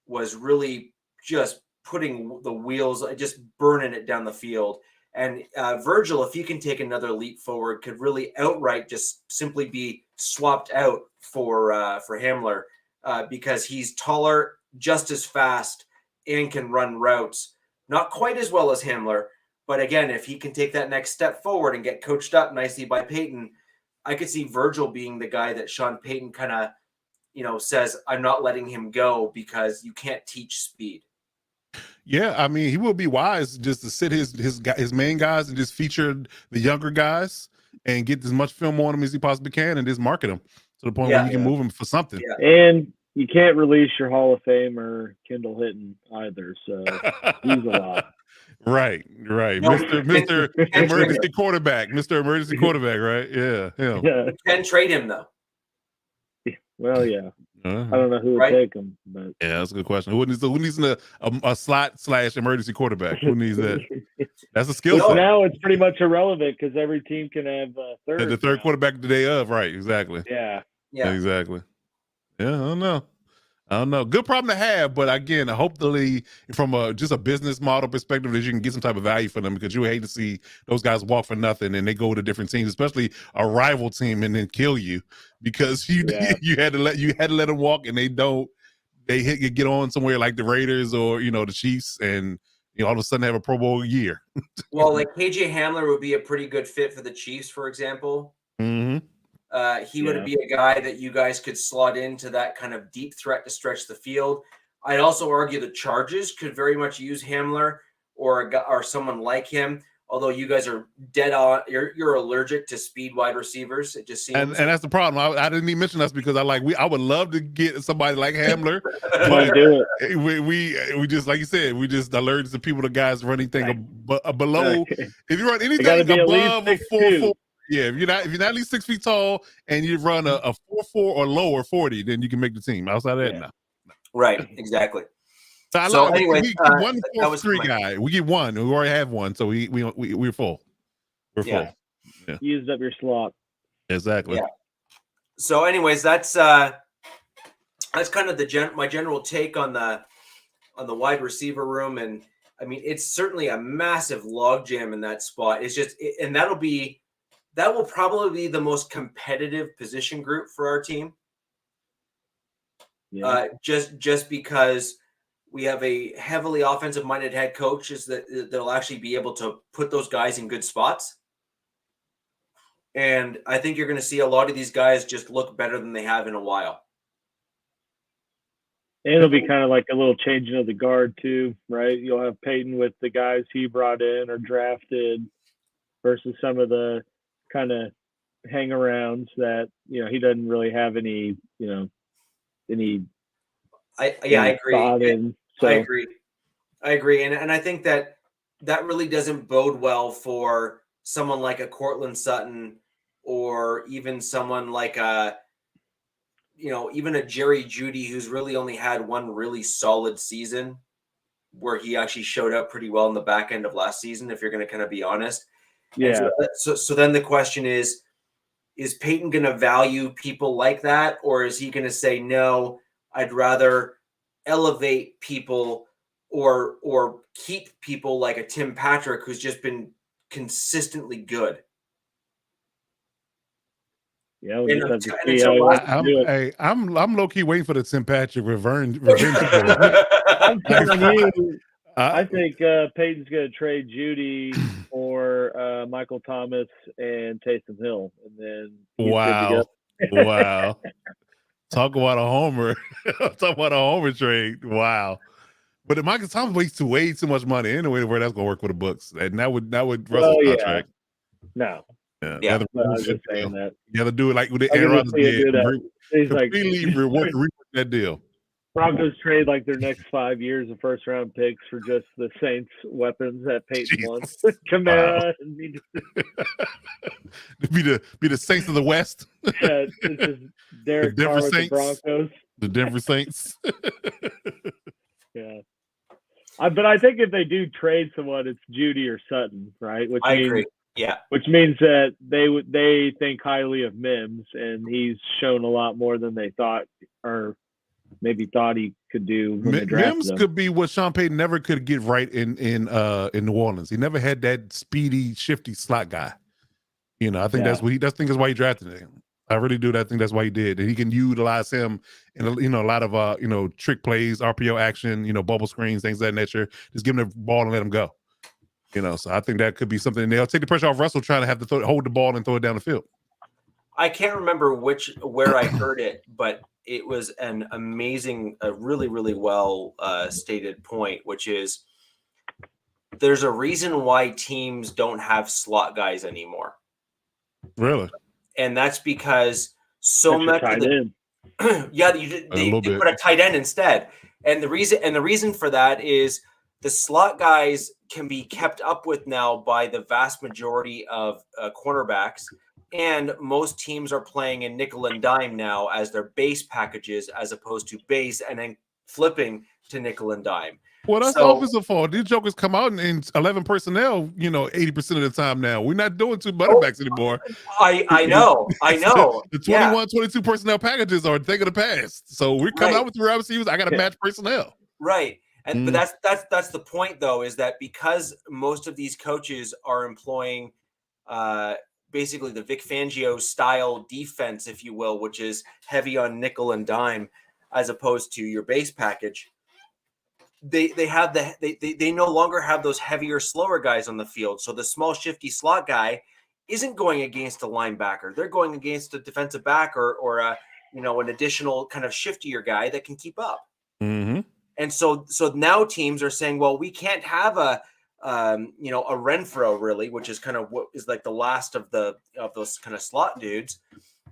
[SPEAKER 1] was really just putting the wheels, just burning it down the field. And Virgil, if he can take another leap forward, could really outright just simply be swapped out for Hamler because he's taller, just as fast, and can run routes. Not quite as well as Hamler, but again, if he can take that next step forward and get coached up nicely by Payton, I could see Virgil being the guy that Sean Payton kind of says, I'm not letting him go because you can't teach speed.
[SPEAKER 3] Yeah, I mean, he will be wise just to sit his main guys and just feature the younger guys and get as much film on them as he possibly can and just market them to the point where you can move them for something.
[SPEAKER 1] Yeah.
[SPEAKER 2] And you can't release your Hall of Famer Kendall Hinton either, so he's a lot.
[SPEAKER 3] Right.
[SPEAKER 1] No,
[SPEAKER 3] Mr. Emergency Quarterback, Mr. Emergency Quarterback, right? Yeah, him.
[SPEAKER 2] Yeah.
[SPEAKER 1] You can trade him though.
[SPEAKER 2] Well, yeah. I don't know who would take him, but
[SPEAKER 3] yeah, that's a good question. Who needs a slot / emergency quarterback? Who needs that? That's a skill set.
[SPEAKER 2] Now it's pretty much irrelevant because every team can have a third.
[SPEAKER 3] The third quarterback the day of, right? Exactly.
[SPEAKER 2] Yeah.
[SPEAKER 3] Exactly. Yeah, I don't know. Good problem to have, but again, hopefully from just a business model perspective, that you can get some type of value for them, because you hate to see those guys walk for nothing and they go to different teams, especially a rival team, and then kill you because you had to let them walk, and they get on somewhere like the Raiders or the Chiefs, and all of a sudden they have a Pro Bowl year.
[SPEAKER 1] Well, like KJ Hamler would be a pretty good fit for the Chiefs, for example.
[SPEAKER 3] Mm-hmm.
[SPEAKER 1] He would be a guy that you guys could slot into that kind of deep threat to stretch the field. I'd also argue the Chargers could very much use Hamler or someone like him. Although you guys are dead on, you're allergic to speed wide receivers. It just seems,
[SPEAKER 3] and that's the problem. I didn't even mention us because I would love to get somebody like Hamler.
[SPEAKER 2] But do it.
[SPEAKER 3] We just, like you said, we just allergic to people, the guys running thing below. If you run anything above a 4.4. Yeah, if you're not at least 6 feet tall and you run a 4.4 or lower 40, then you can make the team. Outside of that, no.
[SPEAKER 1] Right, exactly.
[SPEAKER 3] So anyway, we get 1 4-3 guy. We get one. We already have one, so we're full. We're full.
[SPEAKER 2] Yeah. Used up your slot.
[SPEAKER 3] Exactly.
[SPEAKER 1] Yeah. So, anyways, that's kind of my general take on the wide receiver room, and I mean, it's certainly a massive logjam in that spot. It's just, and that will probably be the most competitive position group for our team.
[SPEAKER 2] Yeah.
[SPEAKER 1] Just because we have a heavily offensive-minded head coach, is that they'll actually be able to put those guys in good spots. And I think you're going to see a lot of these guys just look better than they have in a while.
[SPEAKER 2] And it'll be kind of like a little changing of the guard too, right? You'll have Peyton with the guys he brought in or drafted versus some of the kind of hang-arounds that, he doesn't really have any,
[SPEAKER 1] I agree.
[SPEAKER 2] So.
[SPEAKER 1] I agree. And I think that really doesn't bode well for someone like a Cortland Sutton, or even someone like even a Jerry Jeudy, who's really only had one really solid season where he actually showed up pretty well in the back end of last season, if you're going to kind of be honest.
[SPEAKER 2] Yeah.
[SPEAKER 1] So then the question is Peyton going to value people like that? Or is he going to say, no, I'd rather elevate people or keep people like a Tim Patrick, who's just been consistently good?
[SPEAKER 2] Yeah, we'll just have to see how
[SPEAKER 3] I'm low key waiting for the Tim Patrick revenge.
[SPEAKER 2] I'm telling you, I think Peyton's going to trade Jeudy for Michael Thomas and Taysom Hill, and then
[SPEAKER 3] wow. Talk about a homer. Talk about a homer trade. Wow. But if Michael Thomas wastes way too much money anyway, where that's going to work with the books, and that would Russell's contract.
[SPEAKER 2] No.
[SPEAKER 3] Yeah.
[SPEAKER 2] I was just saying that.
[SPEAKER 3] You have to do it like with the Aaron Rodgers did.
[SPEAKER 2] He's
[SPEAKER 3] completely rework that deal.
[SPEAKER 2] Broncos trade like their next 5 years of first round picks for just the Saints weapons that Peyton wants. Kamara.
[SPEAKER 3] Be the Saints of the West.
[SPEAKER 2] Yeah, it's just Derek Carr with the Broncos.
[SPEAKER 3] The Denver Saints.
[SPEAKER 2] Yeah. But I think if they do trade someone, it's Jeudy or Sutton, right?
[SPEAKER 1] I agree. Yeah.
[SPEAKER 2] Which means that they think highly of Mims, and he's shown a lot more than they thought, or maybe thought he could do.
[SPEAKER 3] Mims could be what Sean Payton never could get right in New Orleans. He never had that speedy, shifty slot guy. I think that's why he drafted him. I really do. I think that's why he did. And he can utilize him in a lot of trick plays, RPO action, bubble screens, things of that nature. Just give him the ball and let him go. So I think that could be something. They'll take the pressure off Russell trying to have to hold the ball and throw it down the field.
[SPEAKER 1] I can't remember where I heard it, but it was an amazing, a really, really well stated point, which is there's a reason why teams don't have slot guys anymore.
[SPEAKER 3] Really?
[SPEAKER 1] And that's because so much of the they put a tight end instead. And the reason for that is the slot guys can be kept up with now by the vast majority of cornerbacks, and most teams are playing in nickel and dime now as their base packages, as opposed to base and then flipping to nickel and dime.
[SPEAKER 3] Well, that's the offensive fault. These jokers come out in 11 personnel, 80% of the time now. We're not doing two butterbacks anymore.
[SPEAKER 1] I know.
[SPEAKER 3] The 21, 22 personnel packages are a thing of the past. So we're coming out with the receivers. I got to match personnel.
[SPEAKER 1] Right. And but that's the point, though, is that because most of these coaches are employing basically the Vic Fangio style defense, if you will, which is heavy on nickel and dime, as opposed to your base package. They no longer have those heavier, slower guys on the field. So the small, shifty slot guy isn't going against a linebacker. They're going against a defensive back or an additional kind of shiftier guy that can keep up.
[SPEAKER 3] Mm-hmm.
[SPEAKER 1] And so now teams are saying, well, we can't have a Renfro really, which is kind of what is like the last of those kind of slot dudes.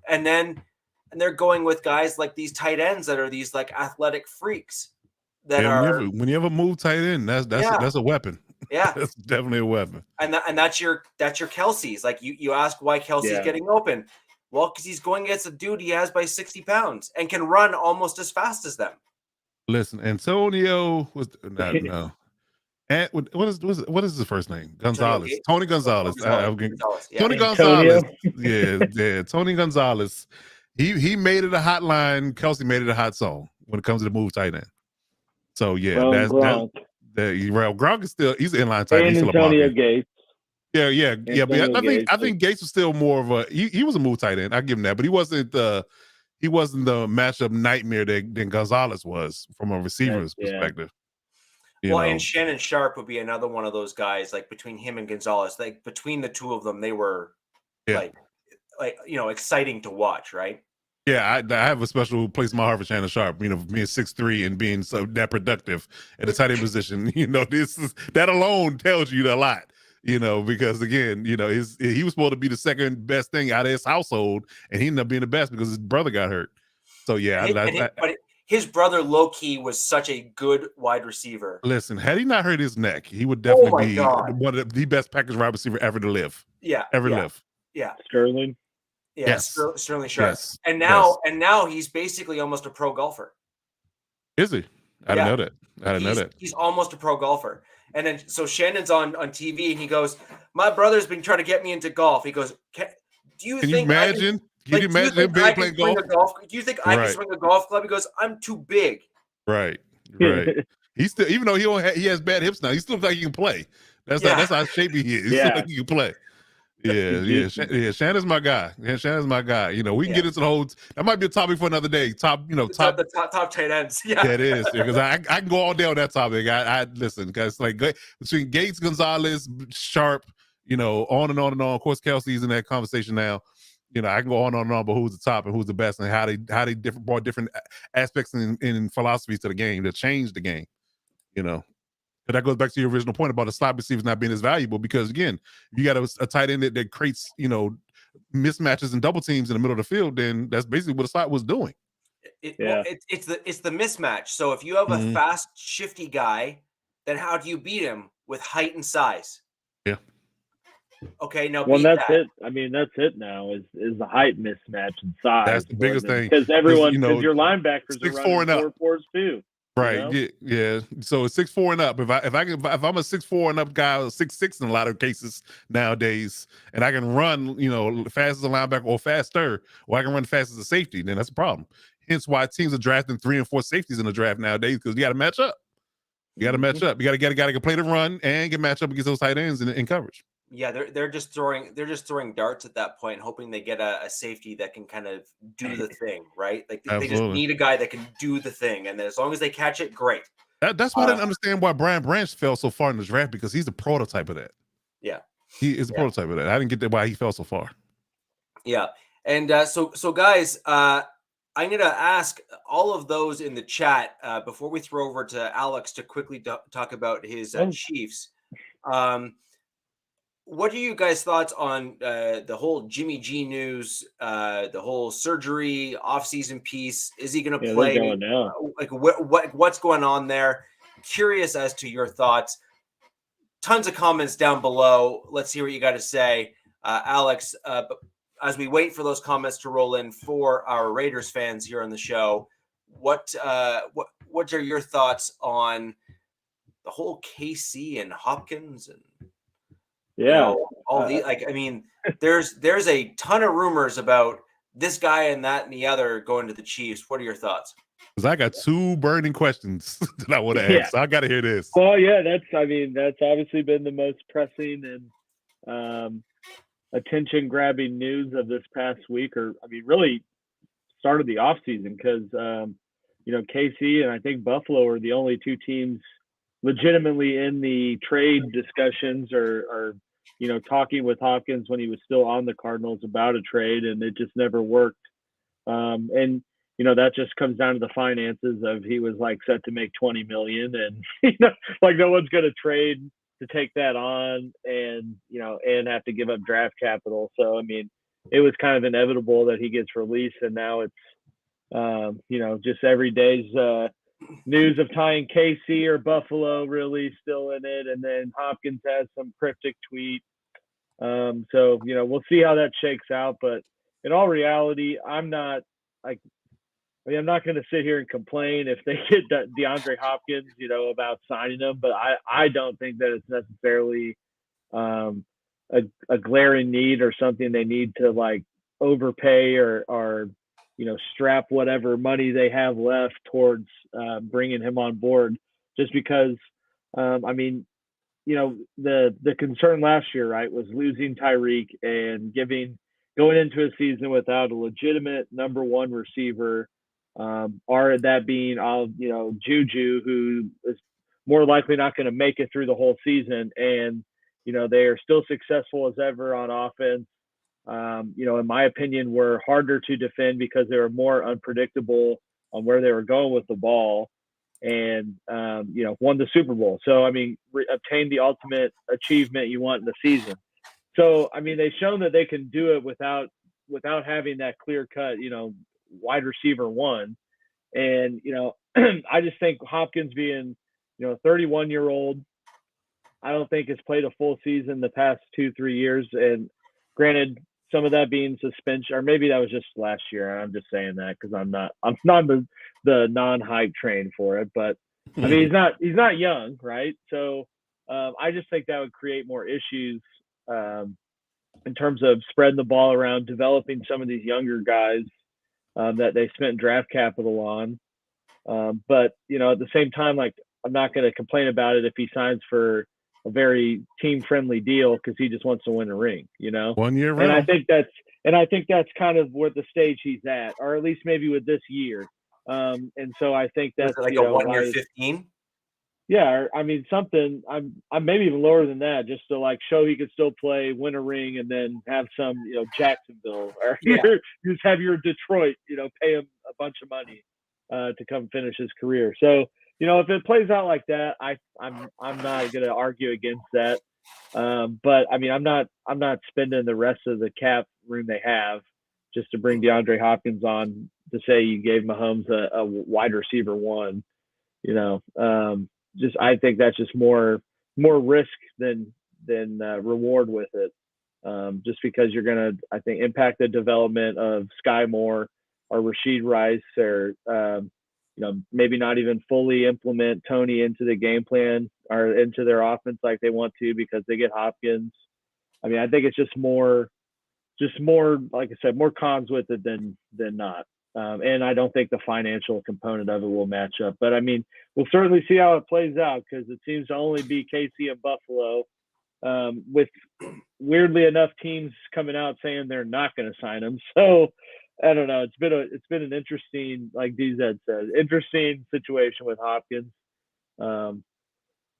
[SPEAKER 1] And they're going with guys like these tight ends that are these like athletic freaks.
[SPEAKER 3] When you ever move tight end, that's a weapon.
[SPEAKER 1] Yeah,
[SPEAKER 3] that's definitely a weapon.
[SPEAKER 1] And that's your Kelsey's. Like you ask why Kelsey's getting open. Well, because he's going against a dude he has by 60 pounds and can run almost as fast as them.
[SPEAKER 3] Listen, Antonio was no. And what is his first name? Gonzalez. Tony Gonzalez. Tony Gonzalez. Yeah. Tony Gonzalez. He made it a hotline. Kelsey made it a hot song when it comes to the move tight end. So Gronk is still he's inline tight end.
[SPEAKER 2] Antonio Gates.
[SPEAKER 3] Yeah. But I think Gates was still more of a he was a move tight end. I give him that, but he wasn't the matchup nightmare that Gonzalez was from a receiver's perspective.
[SPEAKER 1] And Shannon Sharp would be another one of those guys. Like between him and Gonzalez, like between the two of them, they were exciting to watch, right?
[SPEAKER 3] Yeah, I have a special place in my heart for Shannon Sharp. Being 6'3" and being so that productive at the tight end position. That alone tells you a lot. Because again, he was supposed to be the second best thing out of his household, and he ended up being the best because his brother got hurt. So
[SPEAKER 1] but his brother low key was such a good wide receiver.
[SPEAKER 3] Listen, had he not hurt his neck, he would definitely be one of the best package wide receiver ever to live.
[SPEAKER 1] Yeah,
[SPEAKER 3] live.
[SPEAKER 1] Yeah,
[SPEAKER 2] Sterling.
[SPEAKER 1] Yeah,
[SPEAKER 3] yes.
[SPEAKER 1] Sterling Sharp.
[SPEAKER 3] Yes.
[SPEAKER 1] And now he's basically almost a pro golfer.
[SPEAKER 3] Is he? I didn't know that.
[SPEAKER 1] He's almost a pro golfer. And then so Shannon's on TV and he goes, "My brother's been trying to get me into golf." He goes, "Can you imagine? Can you imagine him playing golf? Do you think I can swing a golf club?" He goes, "I'm too big."
[SPEAKER 3] Right. He's still, even though he has bad hips now, he still looks like he can play. That's how shapy he is. He still like he can play. Yeah. Shannon's my guy. Yeah, Shannon's my guy. We can get into the whole. That might be a topic for another day. Top
[SPEAKER 1] tight ends. Yeah,
[SPEAKER 3] it is because I can go all day on that topic. I listen because like between Gates, Gonzalez, Sharp, on and on and on. Of course, Kelsey's in that conversation now. I can go on and on, but who's the top and who's the best and how they brought different aspects in philosophies to the game that changed the game. But that goes back to your original point about the slot receivers not being as valuable because, again, you got a tight end that creates, mismatches and double teams in the middle of the field, then that's basically what the slot was doing.
[SPEAKER 1] It's the mismatch. So if you have a fast, shifty guy, then how do you beat him? With height and size.
[SPEAKER 3] Yeah.
[SPEAKER 1] Okay, now
[SPEAKER 2] that's it. I mean, that's it now is the height mismatch and size.
[SPEAKER 3] That's the biggest thing.
[SPEAKER 2] Because because your linebackers are running 4.4s too.
[SPEAKER 3] Right. Yeah. So it's 6'4" and up. If I'm a 6'4" and up guy, or 6'6" in a lot of cases nowadays, and I can run, fast as a linebacker or faster, or I can run fast as a safety, then that's a problem. Hence why teams are drafting 3 and 4 safeties in the draft nowadays because you got to match up. You got to match up. You got to get a guy that can play the run and get matched up against those tight ends in coverage.
[SPEAKER 1] Yeah, they're just throwing darts at that point, hoping they get a safety that can kind of do the thing, right? Like they just need a guy that can do the thing, and as long as they catch it, great.
[SPEAKER 3] That's why I didn't understand why Brian Branch fell so far in the draft because he's a prototype of that.
[SPEAKER 1] Yeah,
[SPEAKER 3] he is a prototype of that. I didn't get that why he fell so far.
[SPEAKER 1] Yeah, and so guys, I'm going to ask all of those in the chat before we throw over to Alex to quickly talk about his Chiefs. What are you guys' thoughts on the whole Jimmy G news, the whole surgery offseason piece? Is he going to play?
[SPEAKER 2] They're going now.
[SPEAKER 1] Like what's going on there? Curious as to your thoughts. Tons of comments down below. Let's see what you got to say, Alex. As we wait for those comments to roll in for our Raiders fans here on the show, what are your thoughts on the whole KC and Hopkins and all the there's a ton of rumors about this guy and that and the other going to the Chiefs. What are your thoughts?
[SPEAKER 3] Because I got 2 burning questions that I want to ask. So I got to hear this.
[SPEAKER 2] Well, yeah, that's obviously been the most pressing and attention-grabbing news of this past week, or really started the offseason, because KC and I think Buffalo are the only 2 teams legitimately in the trade discussions or talking with Hopkins when he was still on the Cardinals about a trade, and it just never worked. And that just comes down to the finances of he was set to make $20 million, and no one's going to trade to take that on, and and have to give up draft capital. So it was kind of inevitable that he gets released, and now it's just every day's news of tying KC or Buffalo really still in it, and then Hopkins has some cryptic tweet. So we'll see how that shakes out, but in all reality, I'm not going to sit here and complain if they get DeAndre Hopkins, about signing him, but I don't think that it's necessarily a glaring need or something they need to overpay or strap whatever money they have left towards bringing him on board, just because the concern last year, right, was losing Tyreek and going into a season without a legitimate number 1 receiver, or that being Juju, who is more likely not going to make it through the whole season, and they are still successful as ever on offense. In my opinion, were harder to defend because they were more unpredictable on where they were going with the ball, and won the Super Bowl. So obtained the ultimate achievement you want in the season. So they've shown that they can do it without having that clear cut wide receiver 1. And I just think Hopkins being 31-year-old, I don't think has played a full season the past 2-3 years, and granted, some of that being suspension, or maybe that was just last year. I'm just saying that because I'm not the non-hype train for it, but he's not young, right? So I just think that would create more issues in terms of spreading the ball around, developing some of these younger guys that they spent draft capital on. But at the same time, I'm not going to complain about it if he signs for a very team-friendly deal because he just wants to win a ring,
[SPEAKER 3] 1 year round.
[SPEAKER 2] And I think that's kind of where the stage he's at, or at least maybe with this year. And so I think that's
[SPEAKER 1] a 1 year 15.
[SPEAKER 2] Yeah, something. I'm maybe even lower than that, just to show he could still play, win a ring, and then have some Jacksonville or just have your Detroit, pay him a bunch of money to come finish his career. So if it plays out like that, I'm not going to argue against that. But I'm not spending the rest of the cap room they have just to bring DeAndre Hopkins on to say you gave Mahomes a wide receiver 1. I think that's just more risk than reward with it. Just because you're going to, I think, impact the development of Sky Moore or Rashid Rice, or maybe not even fully implement Tony into the game plan or into their offense like they want to because they get Hopkins. I think it's just more, like I said, more cons with it than not. And I don't think the financial component of it will match up. But we'll certainly see how it plays out, because it seems to only be KC and Buffalo, with weirdly enough teams coming out saying they're not going to sign him. So I don't know. It's been an interesting, like DZ said, interesting situation with Hopkins.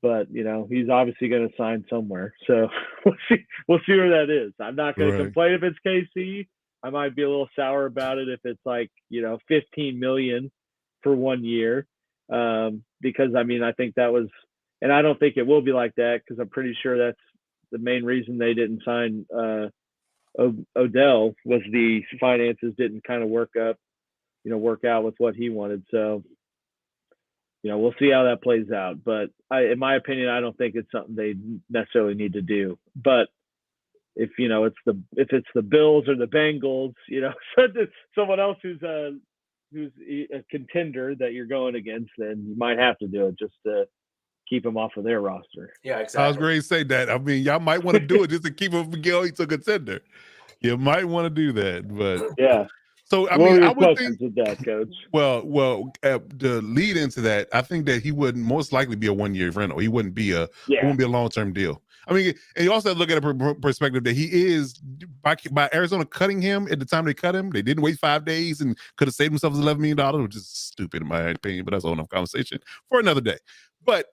[SPEAKER 2] But he's obviously going to sign somewhere. So we'll see where that is. I'm not going to complain if it's KC. I might be a little sour about it if it's like, you know, 15 million for 1 year. Because I mean, I think that was, and I don't think it will be like that because I'm pretty sure that's the main reason they didn't sign Odell was the finances didn't kind of work out with what he wanted. So, you know, we'll see how that plays out. But in my opinion, I don't think it's something they necessarily need to do. But if you know, if it's the Bills or the Bengals, you know, someone else who's a contender that you're going against, then you might have to do it just to keep him off of their roster.
[SPEAKER 1] Yeah, exactly.
[SPEAKER 3] I was going to say that. I mean, y'all might want to do it just to keep him from going to contender. You might want to do that, but
[SPEAKER 2] yeah.
[SPEAKER 3] So I
[SPEAKER 2] What
[SPEAKER 3] mean,
[SPEAKER 2] were
[SPEAKER 3] I
[SPEAKER 2] your
[SPEAKER 3] would
[SPEAKER 2] questions
[SPEAKER 3] think.
[SPEAKER 2] with that, Coach?
[SPEAKER 3] Well, the lead into that, I think that he wouldn't most likely be a 1-year rental. He wouldn't be a long-term deal. I mean, and you also have to look at a perspective that he is by Arizona cutting him at the time they cut him. They didn't wait 5 days and could have saved themselves $11 million, which is stupid in my opinion. But that's a whole enough conversation for another day. But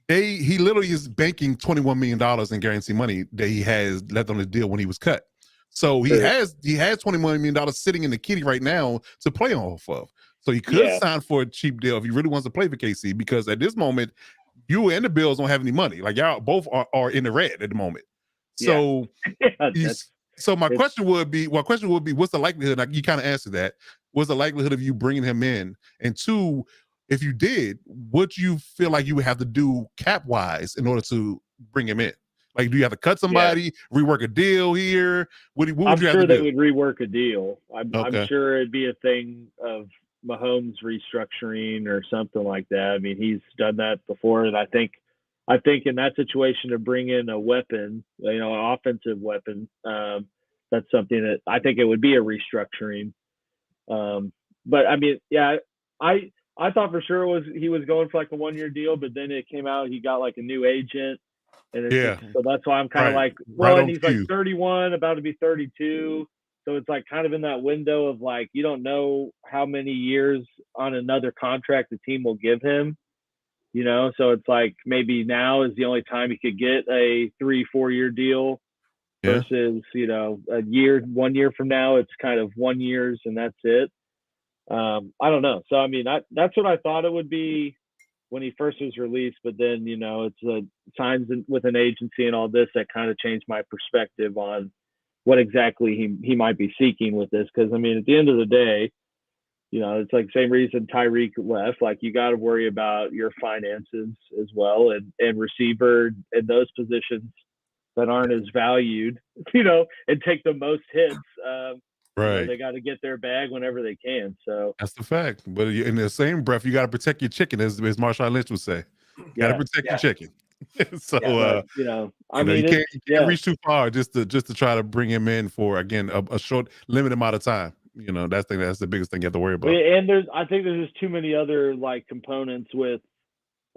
[SPEAKER 3] he literally is banking $21 million in guaranteed money that he has left on the deal when he was cut. So he has $21 million sitting in the kitty right now to play off of. So he could sign for a cheap deal if he really wants to play for KC, because at this moment, you and the Bills don't have any money. Like y'all both are in the red at the moment. So so my question would be, what's the likelihood? Like you kind of answered that. What's the likelihood of you bringing him in? And two, if you did, what you feel like you would have to do cap wise in order to bring him in? Like, do you have to cut somebody, rework a deal here? What would you have to do?
[SPEAKER 2] I'm sure they would rework a deal. I'm sure it'd be a thing of Mahomes restructuring or something like that. I mean, he's done that before, and I think in that situation to bring in a weapon, you know, an offensive weapon, that's something that I think it would be a restructuring. But I mean, I thought for sure he was going for like a 1-year deal, but then it came out he got like a new agent. And so that's why I'm kind of like, well, and he's like 31, about to be 32. So it's like kind of in that window of like, you don't know how many years on another contract the team will give him, you know? So it's like maybe now is the only time he could get a 3-4 year deal versus, you know, 1 year from now, it's kind of 1 year and that's it. I don't know. So, I mean, that's what I thought it would be when he first was released, but then, you know, it's signs with an agency and all this that kind of changed my perspective on what exactly he might be seeking with this. Because I mean, at the end of the day, you know, it's like the same reason Tyreek left. Like you got to worry about your finances as well, and receiver and those positions that aren't as valued, you know, and take the most hits. You know, they got to get their bag whenever they can. So
[SPEAKER 3] that's the fact. But in the same breath, you got to protect your chicken, as Marshawn Lynch would say. You got to protect your chicken. So
[SPEAKER 2] you know, I mean,
[SPEAKER 3] you can't reach too far just to try to bring him in for again a short limited amount of time. You know, that's the biggest thing you have to worry about.
[SPEAKER 2] And I think there's just too many other like components with,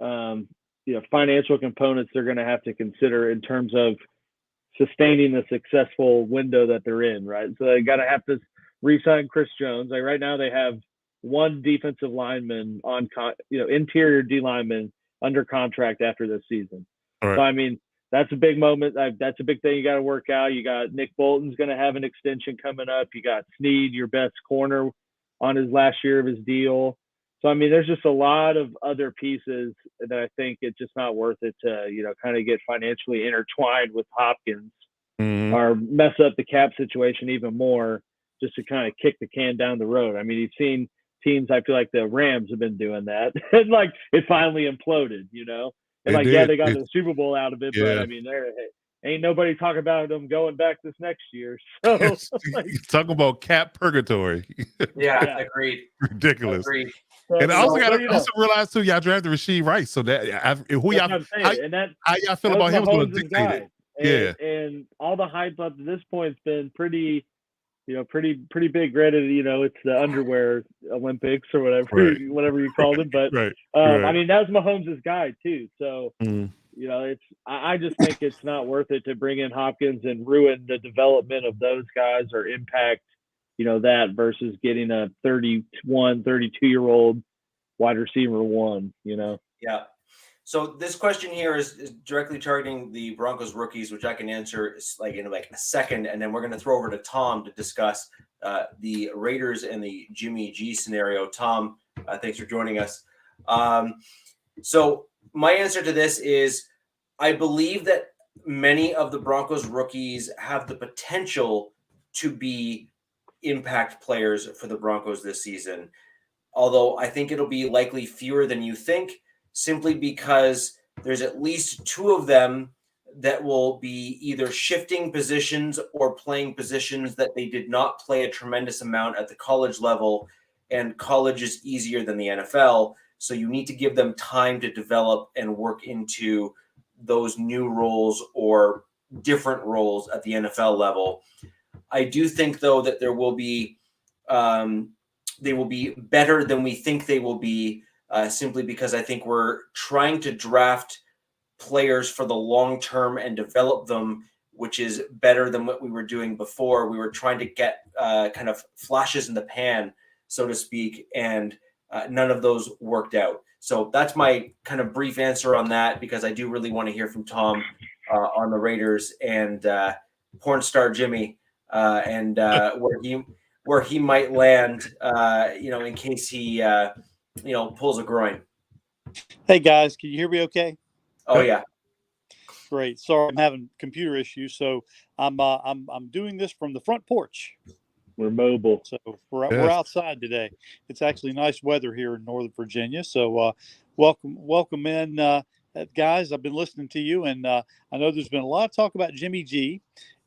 [SPEAKER 2] you know, financial components they're going to have to consider in terms of sustaining the successful window that they're in, right? So they got to have to re-sign Chris Jones. Like right now, they have one defensive lineman on, interior D lineman under contract after this season. So I mean, that's a big moment. That's a big thing you got to work out. You got Nick Bolton's going to have an extension coming up. You got Snead, your best corner, on his last year of his deal. So, I mean, there's just a lot of other pieces that I think it's just not worth it to, you know, kind of get financially intertwined with Hopkins or mess up the cap situation even more just to kind of kick the can down the road. I mean, you've seen teams, I feel like the Rams have been doing that. And, like, it finally imploded, you know? And, like, they got the Super Bowl out of it, but, I mean, ain't nobody talking about them going back this next year. So
[SPEAKER 3] talking about cap purgatory.
[SPEAKER 1] Agreed.
[SPEAKER 3] Ridiculous.
[SPEAKER 1] Agreed.
[SPEAKER 3] And I also got to realize too, y'all drafted Rasheed Rice. So that how y'all feel about him is going to dictate it.
[SPEAKER 2] And all the hype up to this point has been pretty big. Granted, you know, it's the underwear Olympics or whatever you called it. But I mean, that was Mahomes' guy too. So you know, I just think it's not worth it to bring in Hopkins and ruin the development of those guys or impact, you know, that versus getting a 32-year-old wide receiver one, you know?
[SPEAKER 1] Yeah. So this question here is directly targeting the Broncos rookies, which I can answer in a second, and then we're going to throw over to Tom to discuss the Raiders and the Jimmy G scenario. Tom, thanks for joining us. So my answer to this is I believe that many of the Broncos rookies have the potential to be impact players for the Broncos this season. Although I think it'll be likely fewer than you think, simply because there's at least 2 of them that will be either shifting positions or playing positions that they did not play a tremendous amount at the college level, and college is easier than the NFL. So you need to give them time to develop and work into those new roles or different roles at the NFL level. I do think, though, that there will be they will be better than we think they will be, simply because I think we're trying to draft players for the long term and develop them, which is better than what we were doing before. We were trying to get kind of flashes in the pan, so to speak, and none of those worked out. So that's my kind of brief answer on that, because I do really want to hear from Tom on the Raiders and porn star Jimmy and where he might land, in case he, pulls a groin.
[SPEAKER 4] Hey guys, can you hear me okay?
[SPEAKER 1] Oh yeah.
[SPEAKER 4] Great. Sorry, I'm having computer issues, so I'm doing this from the front porch.
[SPEAKER 2] We're mobile,
[SPEAKER 4] so we're outside today. It's actually nice weather here in Northern Virginia. So welcome in, guys. I've been listening to you, and I know there's been a lot of talk about Jimmy G,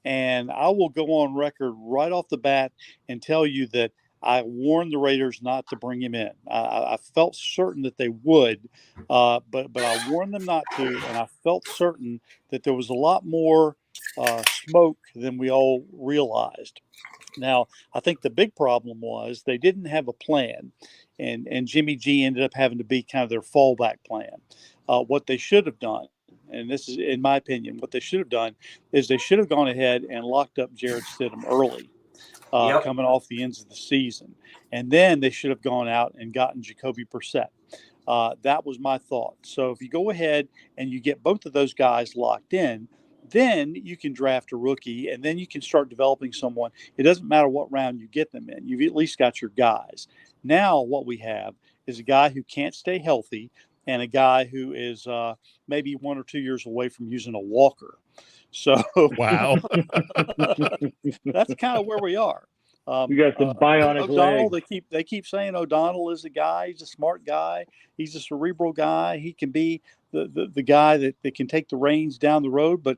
[SPEAKER 4] and I will go on record right off the bat and tell you that I warned the Raiders not to bring him in. I felt certain that they would, but I warned them not to, and I felt certain that there was a lot more smoke than we all realized. Now, I think the big problem was they didn't have a plan, and Jimmy G ended up having to be kind of their fallback plan. What they should have done, and this is in my opinion, what they should have done is they should have gone ahead and locked up Jarrett Stidham early. Coming off the ends of the season. And then they should have gone out and gotten Jacoby Brissett. That was my thought. So if you go ahead and you get both of those guys locked in, then you can draft a rookie, and then you can start developing someone. It doesn't matter what round you get them in. You've at least got your guys. Now what we have is a guy who can't stay healthy and a guy who is maybe 1 or 2 years away from using a walker. So
[SPEAKER 3] wow,
[SPEAKER 4] that's kind of where we are.
[SPEAKER 2] You got some bionic
[SPEAKER 4] O'Donnell,
[SPEAKER 2] legs.
[SPEAKER 4] They keep saying O'Donnell is a guy. He's a smart guy. He's a cerebral guy. He can be the guy that can take the reins down the road. But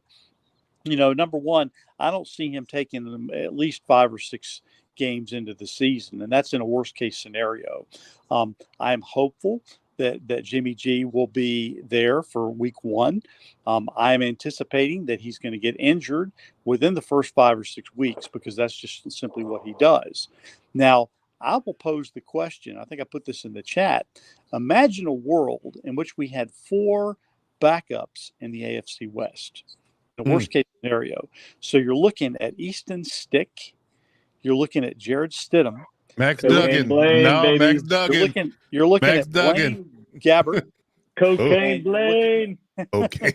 [SPEAKER 4] number one, I don't see him taking them at least 5 or 6 games into the season, and that's in a worst case scenario. I am hopeful that Jimmy G will be there for week 1. I'm anticipating that he's going to get injured within the first 5 or 6 weeks, because that's just simply what he does. Now, I will pose the question. I think I put this in the chat. Imagine a world in which we had 4 backups in the AFC West. The worst case scenario. So you're looking at Easton Stick. You're looking at Jarrett Stidham.
[SPEAKER 3] Max Duggan. Max Duggan.
[SPEAKER 4] You're looking
[SPEAKER 3] Max
[SPEAKER 4] at
[SPEAKER 3] Duggan.
[SPEAKER 4] Blaine Gabbert.
[SPEAKER 2] Cocaine Blaine.
[SPEAKER 3] Okay.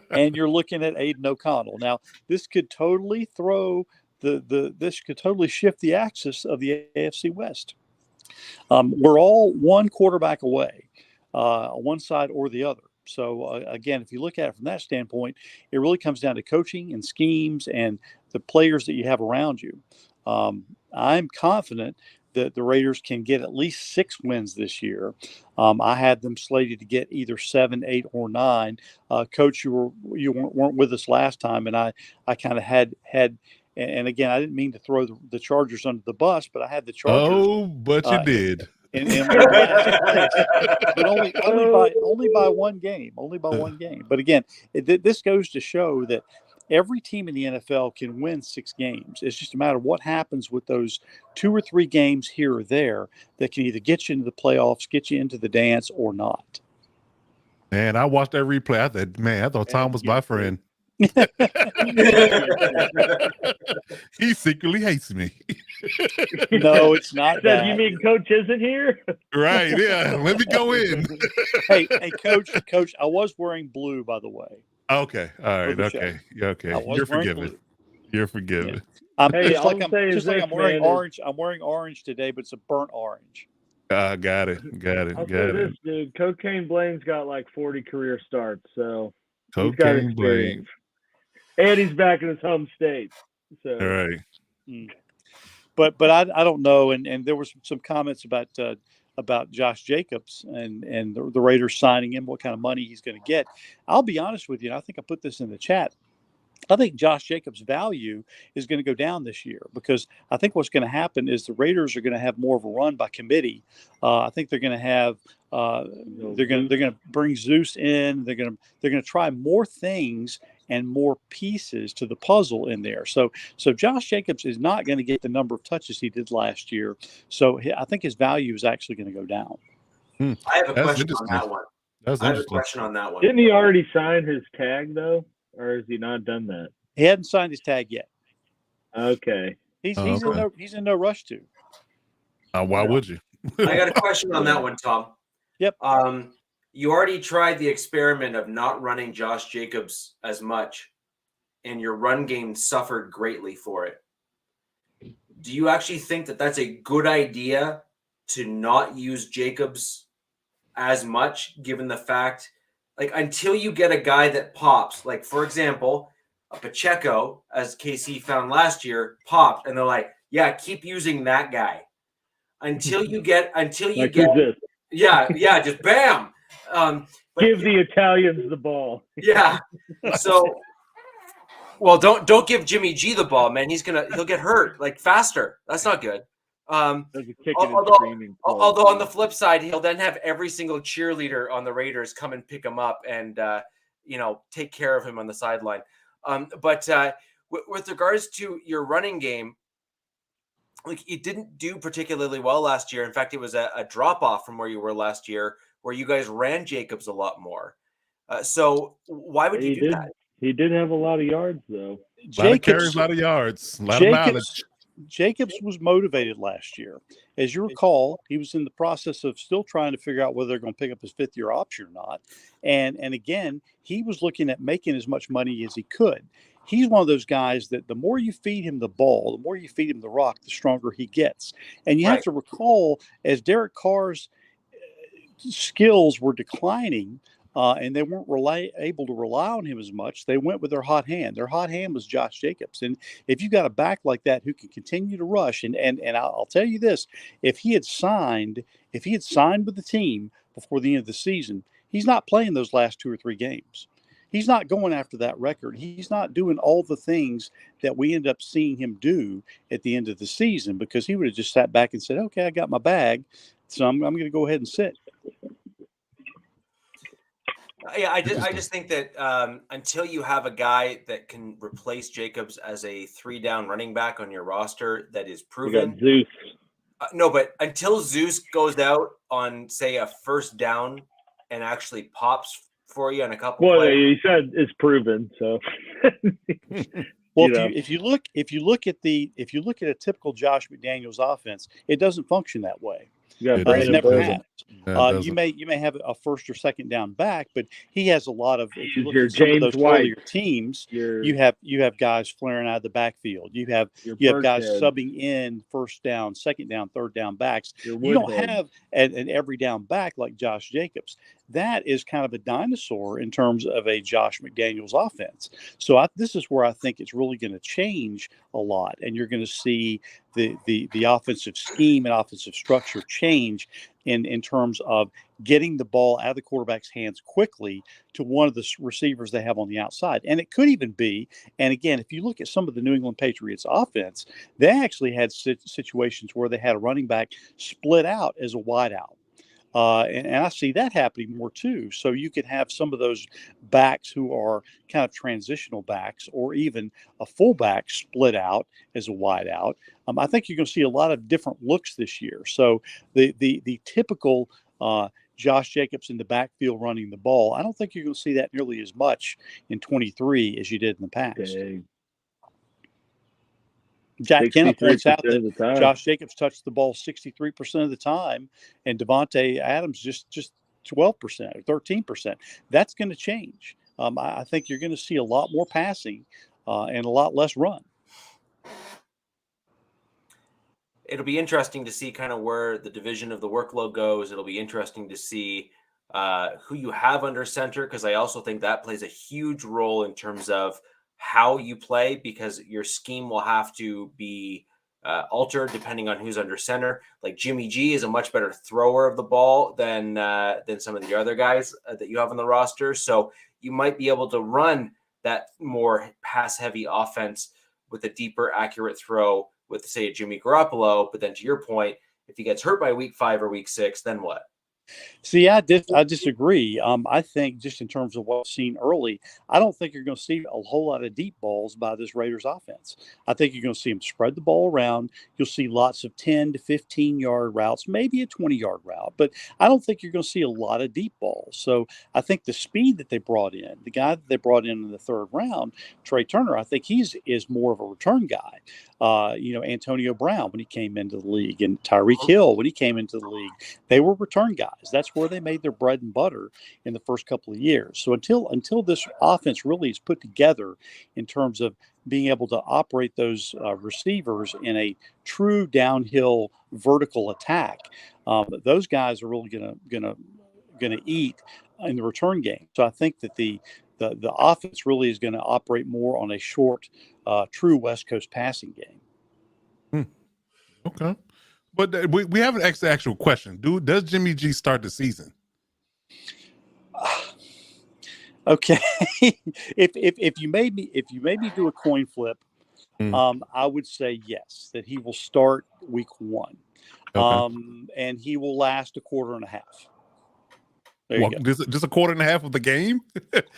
[SPEAKER 4] And you're looking at Aiden O'Connell. Now, this could totally throw this could totally shift the axis of the AFC West. We're all one quarterback away, on one side or the other. So again, if you look at it from that standpoint, it really comes down to coaching and schemes and the players that you have around you. I'm confident that the Raiders can get at least 6 wins this year. I had them slated to get either 7, 8, or 9. Coach, you weren't with us last time, and I kind of had. And again, I didn't mean to throw the Chargers under the bus, but I had the Chargers.
[SPEAKER 3] Oh, but you did.
[SPEAKER 4] But only by one game. Only by one game. But again, this goes to show that every team in the NFL can win 6 games. It's just a matter of what happens with those 2 or 3 games here or there that can either get you into the playoffs, get you into the dance, or not.
[SPEAKER 3] Man, I watched that replay. I thought Tom was my friend.
[SPEAKER 4] He
[SPEAKER 3] secretly hates me.
[SPEAKER 4] No, it's not
[SPEAKER 2] Said,
[SPEAKER 4] that.
[SPEAKER 2] you mean Coach isn't here?
[SPEAKER 3] Right? Yeah. Let me go in.
[SPEAKER 4] Hey, coach, I was wearing blue, by the way.
[SPEAKER 3] Okay. All
[SPEAKER 4] For
[SPEAKER 3] right.
[SPEAKER 4] the show.
[SPEAKER 3] Okay. Yeah, okay.
[SPEAKER 4] I was
[SPEAKER 3] You're
[SPEAKER 4] wearing
[SPEAKER 3] forgiven.
[SPEAKER 4] blue.
[SPEAKER 3] You're forgiven.
[SPEAKER 2] Hey,
[SPEAKER 4] Just
[SPEAKER 2] all
[SPEAKER 4] like
[SPEAKER 2] I'm saying is
[SPEAKER 4] I'm wearing
[SPEAKER 2] man,
[SPEAKER 4] orange. I'm wearing orange today, but it's a burnt orange.
[SPEAKER 3] Got it.
[SPEAKER 2] I'll say this, dude. Cocaine Blaine's got like 40 career starts, so he's got
[SPEAKER 3] Cocaine
[SPEAKER 2] experience.
[SPEAKER 3] Blaine.
[SPEAKER 2] And he's back in his home state. So
[SPEAKER 3] All right.
[SPEAKER 4] But I don't know. And there was some comments about Josh Jacobs and the Raiders signing him, what kind of money he's going to get. I'll be honest with you. And I think I put this in the chat. I think Josh Jacobs' value is going to go down this year because I think what's going to happen is the Raiders are going to have more of a run by committee. I think they're going to have they're going to bring Zeus in. They're going to try more things and more pieces to the puzzle in there. So Josh Jacobs is not going to get the number of touches he did last year. So I think his value is actually going to go down.
[SPEAKER 1] I have a question on that one.
[SPEAKER 3] That's
[SPEAKER 1] I have a
[SPEAKER 3] interesting.
[SPEAKER 1] question on that one.
[SPEAKER 2] didn't he already sign his tag though, or has he not done that?
[SPEAKER 4] He hadn't signed his tag yet.
[SPEAKER 2] Okay.
[SPEAKER 4] He's
[SPEAKER 3] okay.
[SPEAKER 4] he's in no rush to.
[SPEAKER 3] Why would you?
[SPEAKER 1] I got a question on that one, Tom.
[SPEAKER 4] Yep.
[SPEAKER 1] You already tried the experiment of not running Josh Jacobs as much, and your run game suffered greatly for it. Do you actually think that that's a good idea to not use Jacobs as much, given the fact, like, until you get a guy that pops, like, for example, a Pacheco, as KC found last year, popped, and they're like, yeah, keep using that guy until you get yeah, just bam. But
[SPEAKER 2] give the Italians the ball.
[SPEAKER 1] Yeah. So, well, don't give Jimmy G the ball, man. He'll get hurt like faster. That's not good. Although on the flip side, he'll then have every single cheerleader on the Raiders come and pick him up and take care of him on the sideline. But with regards to your running game, like, it didn't do particularly well last year. In fact, it was a drop off from where you were last year, where you guys ran Jacobs a lot more. So why would you do that?
[SPEAKER 2] He did have a lot of yards, though.
[SPEAKER 3] A lot of carries, a lot of yards, a lot of mileage.
[SPEAKER 4] Jacobs was motivated last year. As you recall, he was in the process of still trying to figure out whether they're going to pick up his fifth-year option or not. And again, he was looking at making as much money as he could. He's one of those guys that the more you feed him the ball, the more you feed him the rock, the stronger he gets. And you have to recall, as Derek Carr's skills were declining, and they weren't able to rely on him as much, they went with their hot hand. Their hot hand was Josh Jacobs. And if you got a back like that who can continue to rush, and I'll tell you this, if he had signed with the team before the end of the season, he's not playing those last 2 or 3 games. He's not going after that record. He's not doing all the things that we end up seeing him do at the end of the season, because he would have just sat back and said, okay, I got my bag, so I'm going to go ahead and sit.
[SPEAKER 1] Yeah, I just think that until you have a guy that can replace Jacobs as a 3-down running back on your roster that is proven.
[SPEAKER 2] You got Zeus.
[SPEAKER 1] No, but until Zeus goes out on, say, a first down and actually pops for you in a couple plays.
[SPEAKER 2] He said it's proven, so
[SPEAKER 4] well, if you look at a typical Josh McDaniels offense, it doesn't function that way. It never has. You may have a first or second down back, but he has a lot of. If you look at some of those earlier teams, you have guys flaring out of the backfield. You have guys subbing in first down, second down, third down backs. You don't have an every down back like Josh Jacobs. That is kind of a dinosaur in terms of a Josh McDaniels offense. So this is where I think it's really going to change a lot, and you're going to see the offensive scheme and offensive structure change in terms of getting the ball out of the quarterback's hands quickly to one of the receivers they have on the outside. And it could even be, and again, if you look at some of the New England Patriots offense, they actually had situations where they had a running back split out as a wideout. And I see that happening more too. So you could have some of those backs who are kind of transitional backs, or even a fullback split out as a wideout. I think you're going to see a lot of different looks this year. So the typical Josh Jacobs in the backfield running the ball, I don't think you're going to see that nearly as much in 23 as you did in the past. Jack Kenna points out
[SPEAKER 2] 63%
[SPEAKER 4] that
[SPEAKER 2] of the time.
[SPEAKER 4] Josh Jacobs touched the ball 63% of the time, and Devontae Adams just 12% or 13%. That's going to change. I think you're going to see a lot more passing and a lot less run.
[SPEAKER 1] It'll be interesting to see kind of where the division of the workload goes. It'll be interesting to see who you have under center, because I also think that plays a huge role in terms of how you play, because your scheme will have to be altered depending on who's under center. Like Jimmy G is a much better thrower of the ball than some of the other guys that you have on the roster. So you might be able to run that more pass-heavy offense with a deeper, accurate throw with, say, a Jimmy Garoppolo. But then to your point, if he gets hurt by week 5 or week 6, then what?
[SPEAKER 4] See, I disagree. I think just in terms of what's seen early, I don't think you're going to see a whole lot of deep balls by this Raiders offense. I think you're going to see them spread the ball around. You'll see lots of 10 to 15-yard routes, maybe a 20-yard route, but I don't think you're going to see a lot of deep balls. So I think the speed that they brought in, the guy that they brought in the 3rd round, Trey Turner, I think is more of a return guy. Antonio Brown when he came into the league, and Tyreek Hill when he came into the league, they were return guys. That's where they made their bread and butter in the first couple of years. So until this offense really is put together in terms of being able to operate those receivers in a true downhill vertical attack, those guys are really gonna eat in the return game. So I think that the offense really is going to operate more on a short, true West Coast passing game.
[SPEAKER 3] Okay. But we have an actual question. Does Jimmy G start the season?
[SPEAKER 4] Okay. if you made me do a coin flip, I would say yes, that he will start week 1.
[SPEAKER 3] Okay.
[SPEAKER 4] And he will last a quarter and a half.
[SPEAKER 3] Just a quarter and a half of the game?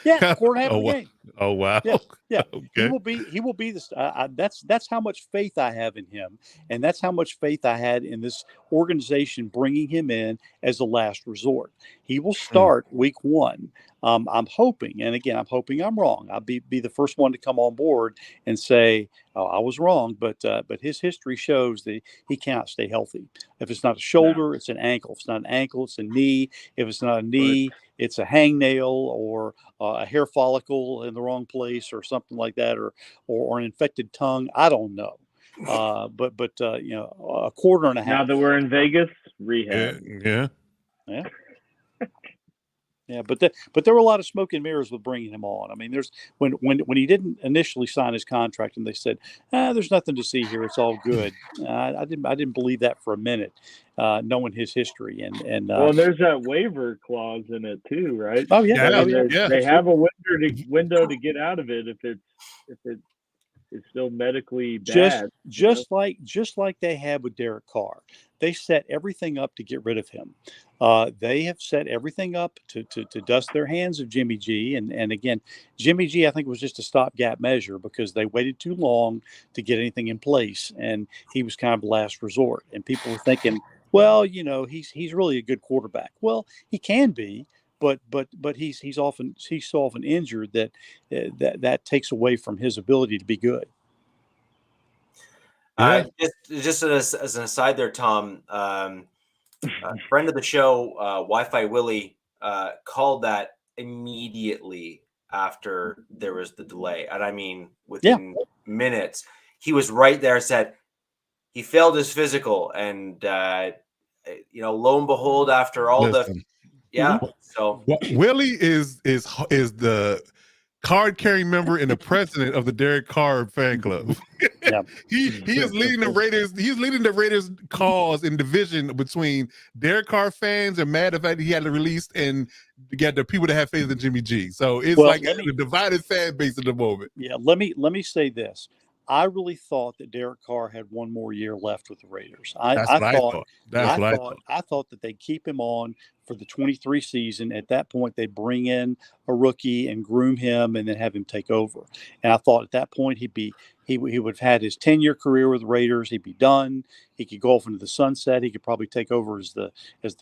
[SPEAKER 4] Yeah, a quarter and a half of the game.
[SPEAKER 3] Oh wow!
[SPEAKER 4] Yeah.
[SPEAKER 3] Okay.
[SPEAKER 4] He will be this. That's how much faith I have in him, and that's how much faith I had in this organization bringing him in as a last resort. He will start week 1. I'm hoping, and again, I'm hoping I'm wrong. I'll be the first one to come on board and say, "Oh, I was wrong." But his history shows that he cannot stay healthy. If it's not a shoulder, it's an ankle. If it's not an ankle, it's a knee. If it's not a knee, it's a hangnail or a hair follicle in the wrong place or something like that, or an infected tongue. I don't know. But a quarter and a half.
[SPEAKER 2] Now that we're in Vegas, rehab.
[SPEAKER 3] Yeah.
[SPEAKER 4] Yeah, but there were a lot of smoke and mirrors with bringing him on. I mean, there's when he didn't initially sign his contract and they said, "There's nothing to see here. It's all good." I didn't believe that for a minute, knowing his history and
[SPEAKER 2] well, there's that waiver clause in it too, right?
[SPEAKER 4] Oh yeah,
[SPEAKER 2] They have a window to get out of it if it's still medically bad.
[SPEAKER 4] Just like they had with Derek Carr. They set everything up to get rid of him. They have set everything up to dust their hands of Jimmy G. And again, Jimmy G, I think, was just a stopgap measure because they waited too long to get anything in place. And he was kind of last resort. And people were thinking, well, he's really a good quarterback. Well, he can be. But he's so often injured that takes away from his ability to be good.
[SPEAKER 1] Just as an aside there, Tom, a friend of the show, Wi-Fi Willie, called that immediately after there was the delay. And I mean, within minutes, he was right there, said he failed his physical. And, lo and behold, after all so
[SPEAKER 3] Willie is the card carrying member and the president of the Derek Carr fan club. He is leading the Raiders. He's leading the Raiders cause in division between Derek Carr fans and mad at the fact that he had to release and get the people that have faith in Jimmy G. So it's a divided fan base at the moment.
[SPEAKER 4] Yeah, let me say this. I really thought that Derek Carr had one more year left with the Raiders. I thought that they'd keep him on for the 23 season. At that point, they bring in a rookie and groom him and then have him take over. And I thought at that point he would have had his 10-year career with the Raiders. He'd be done. He could go off into the sunset. He could probably take over as the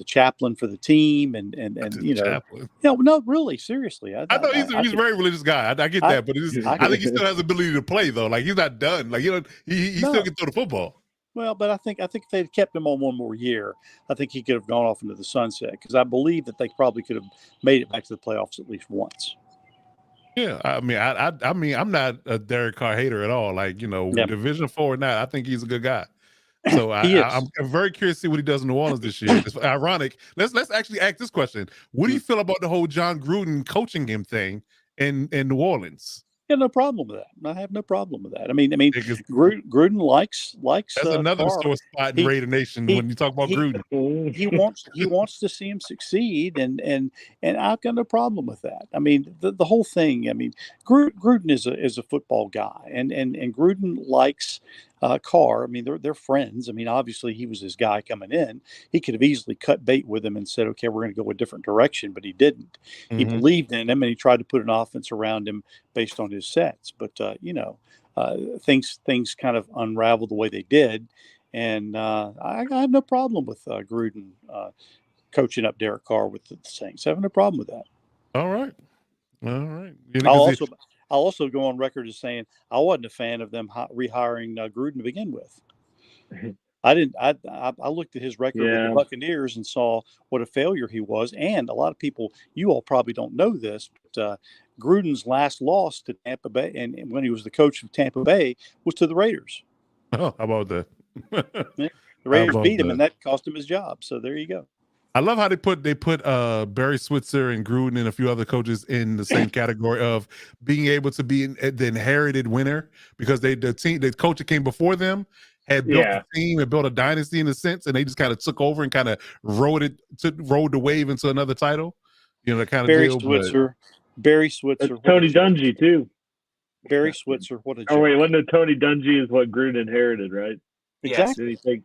[SPEAKER 4] chaplain for the team. And
[SPEAKER 3] Chaplain.
[SPEAKER 4] no, really, seriously.
[SPEAKER 3] I know he's a very religious guy. I get that, but I think he still has the ability to play though. Like he's not done. Like he still can throw the football.
[SPEAKER 4] Well, but I think if they'd kept him on one more year, I think he could have gone off into the sunset, because I believe that they probably could have made it back to the playoffs at least once.
[SPEAKER 3] Yeah, I mean, I'm not a Derek Carr hater at all. Like, Division 4 or not, I think he's a good guy. So I'm very curious to see what he does in New Orleans this year. It's ironic. Let's actually ask this question: what do you feel about the whole John Gruden coaching him thing in New Orleans?
[SPEAKER 4] Yeah, no problem with that. I have no problem with that. I mean, Gruden likes.
[SPEAKER 3] That's another
[SPEAKER 4] Carr.
[SPEAKER 3] sore spot in Raider Nation when you talk about Gruden.
[SPEAKER 4] He wants to see him succeed, and I've got no problem with that. I mean, the whole thing. I mean, Gruden is a football guy, and Gruden likes Carr. I mean, they're friends. I mean, obviously he was his guy coming in. He could have easily cut bait with him and said, "Okay, we're going to go a different direction," but he didn't. Mm-hmm. He believed in him, and he tried to put an offense around him based on his sets. But things kind of unraveled the way they did, and I have no problem with Gruden coaching up Derek Carr with the Saints. I have no problem with that.
[SPEAKER 3] All right.
[SPEAKER 4] I'll also go on record as saying I wasn't a fan of them rehiring Gruden to begin with. I didn't. I looked at his record with the Buccaneers and saw what a failure he was. And a lot of people, you all probably don't know this, but Gruden's last loss to Tampa Bay, and when he was the coach of Tampa Bay, was to the Raiders.
[SPEAKER 3] Oh, how about that?
[SPEAKER 4] The Raiders beat him, and that cost him his job. So there you go.
[SPEAKER 3] I love how they put Barry Switzer and Gruden and a few other coaches in the same category of being able to be the inherited winner, because the coach that came before them had built a team and built a dynasty in a sense, and they just kind of took over and kind of rode the wave into another title. That kind of deal.
[SPEAKER 4] Barry Switzer.
[SPEAKER 2] Tony Dungy too.
[SPEAKER 4] Barry Switzer. What a joke.
[SPEAKER 2] Oh wait, wasn't it Tony Dungy is what Gruden inherited, right?
[SPEAKER 4] Exactly.
[SPEAKER 3] Tony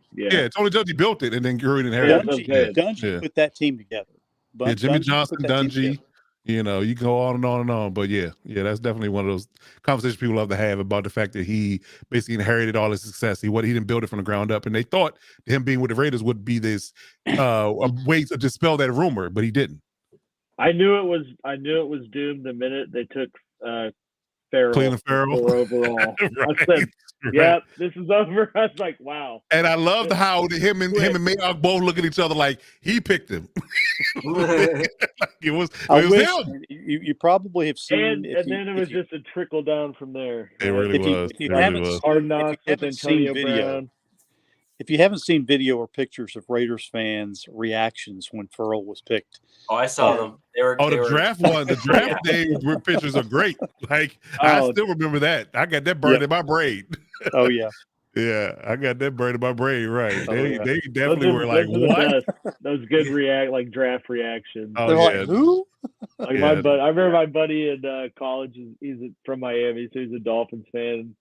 [SPEAKER 3] Dungy built it, and then Gruden inherited
[SPEAKER 4] it. Dungy put that team together.
[SPEAKER 3] But Jimmy Johnson, Dungy. You can go on and on and on. But yeah, that's definitely one of those conversations people love to have about the fact that he basically inherited all his success. He didn't build it from the ground up, and they thought him being with the Raiders would be this a way to dispel that rumor, but he didn't.
[SPEAKER 2] I knew it was doomed the minute they took
[SPEAKER 3] Cleveland Farrell
[SPEAKER 2] overall. I said, "Yeah, this is over." I was like, "Wow!"
[SPEAKER 3] And I loved how him and Mayock both look at each other like he picked him. it was him.
[SPEAKER 4] You probably have seen,
[SPEAKER 2] and then it was just a trickle down from there.
[SPEAKER 3] It really was.
[SPEAKER 4] If you haven't seen video, if you haven't seen video or pictures of Raiders fans' reactions when Farrell was picked.
[SPEAKER 1] Oh, I saw them.
[SPEAKER 3] The draft one. The draft day pictures are great. Like I still remember that. I got that burned in my brain.
[SPEAKER 4] Oh yeah.
[SPEAKER 3] Yeah, I got that burned in my brain. Right. They definitely were like, what?
[SPEAKER 2] Those good draft reactions.
[SPEAKER 4] They're like, who?
[SPEAKER 2] I remember my buddy in college. He's from Miami, so he's a Dolphins fan.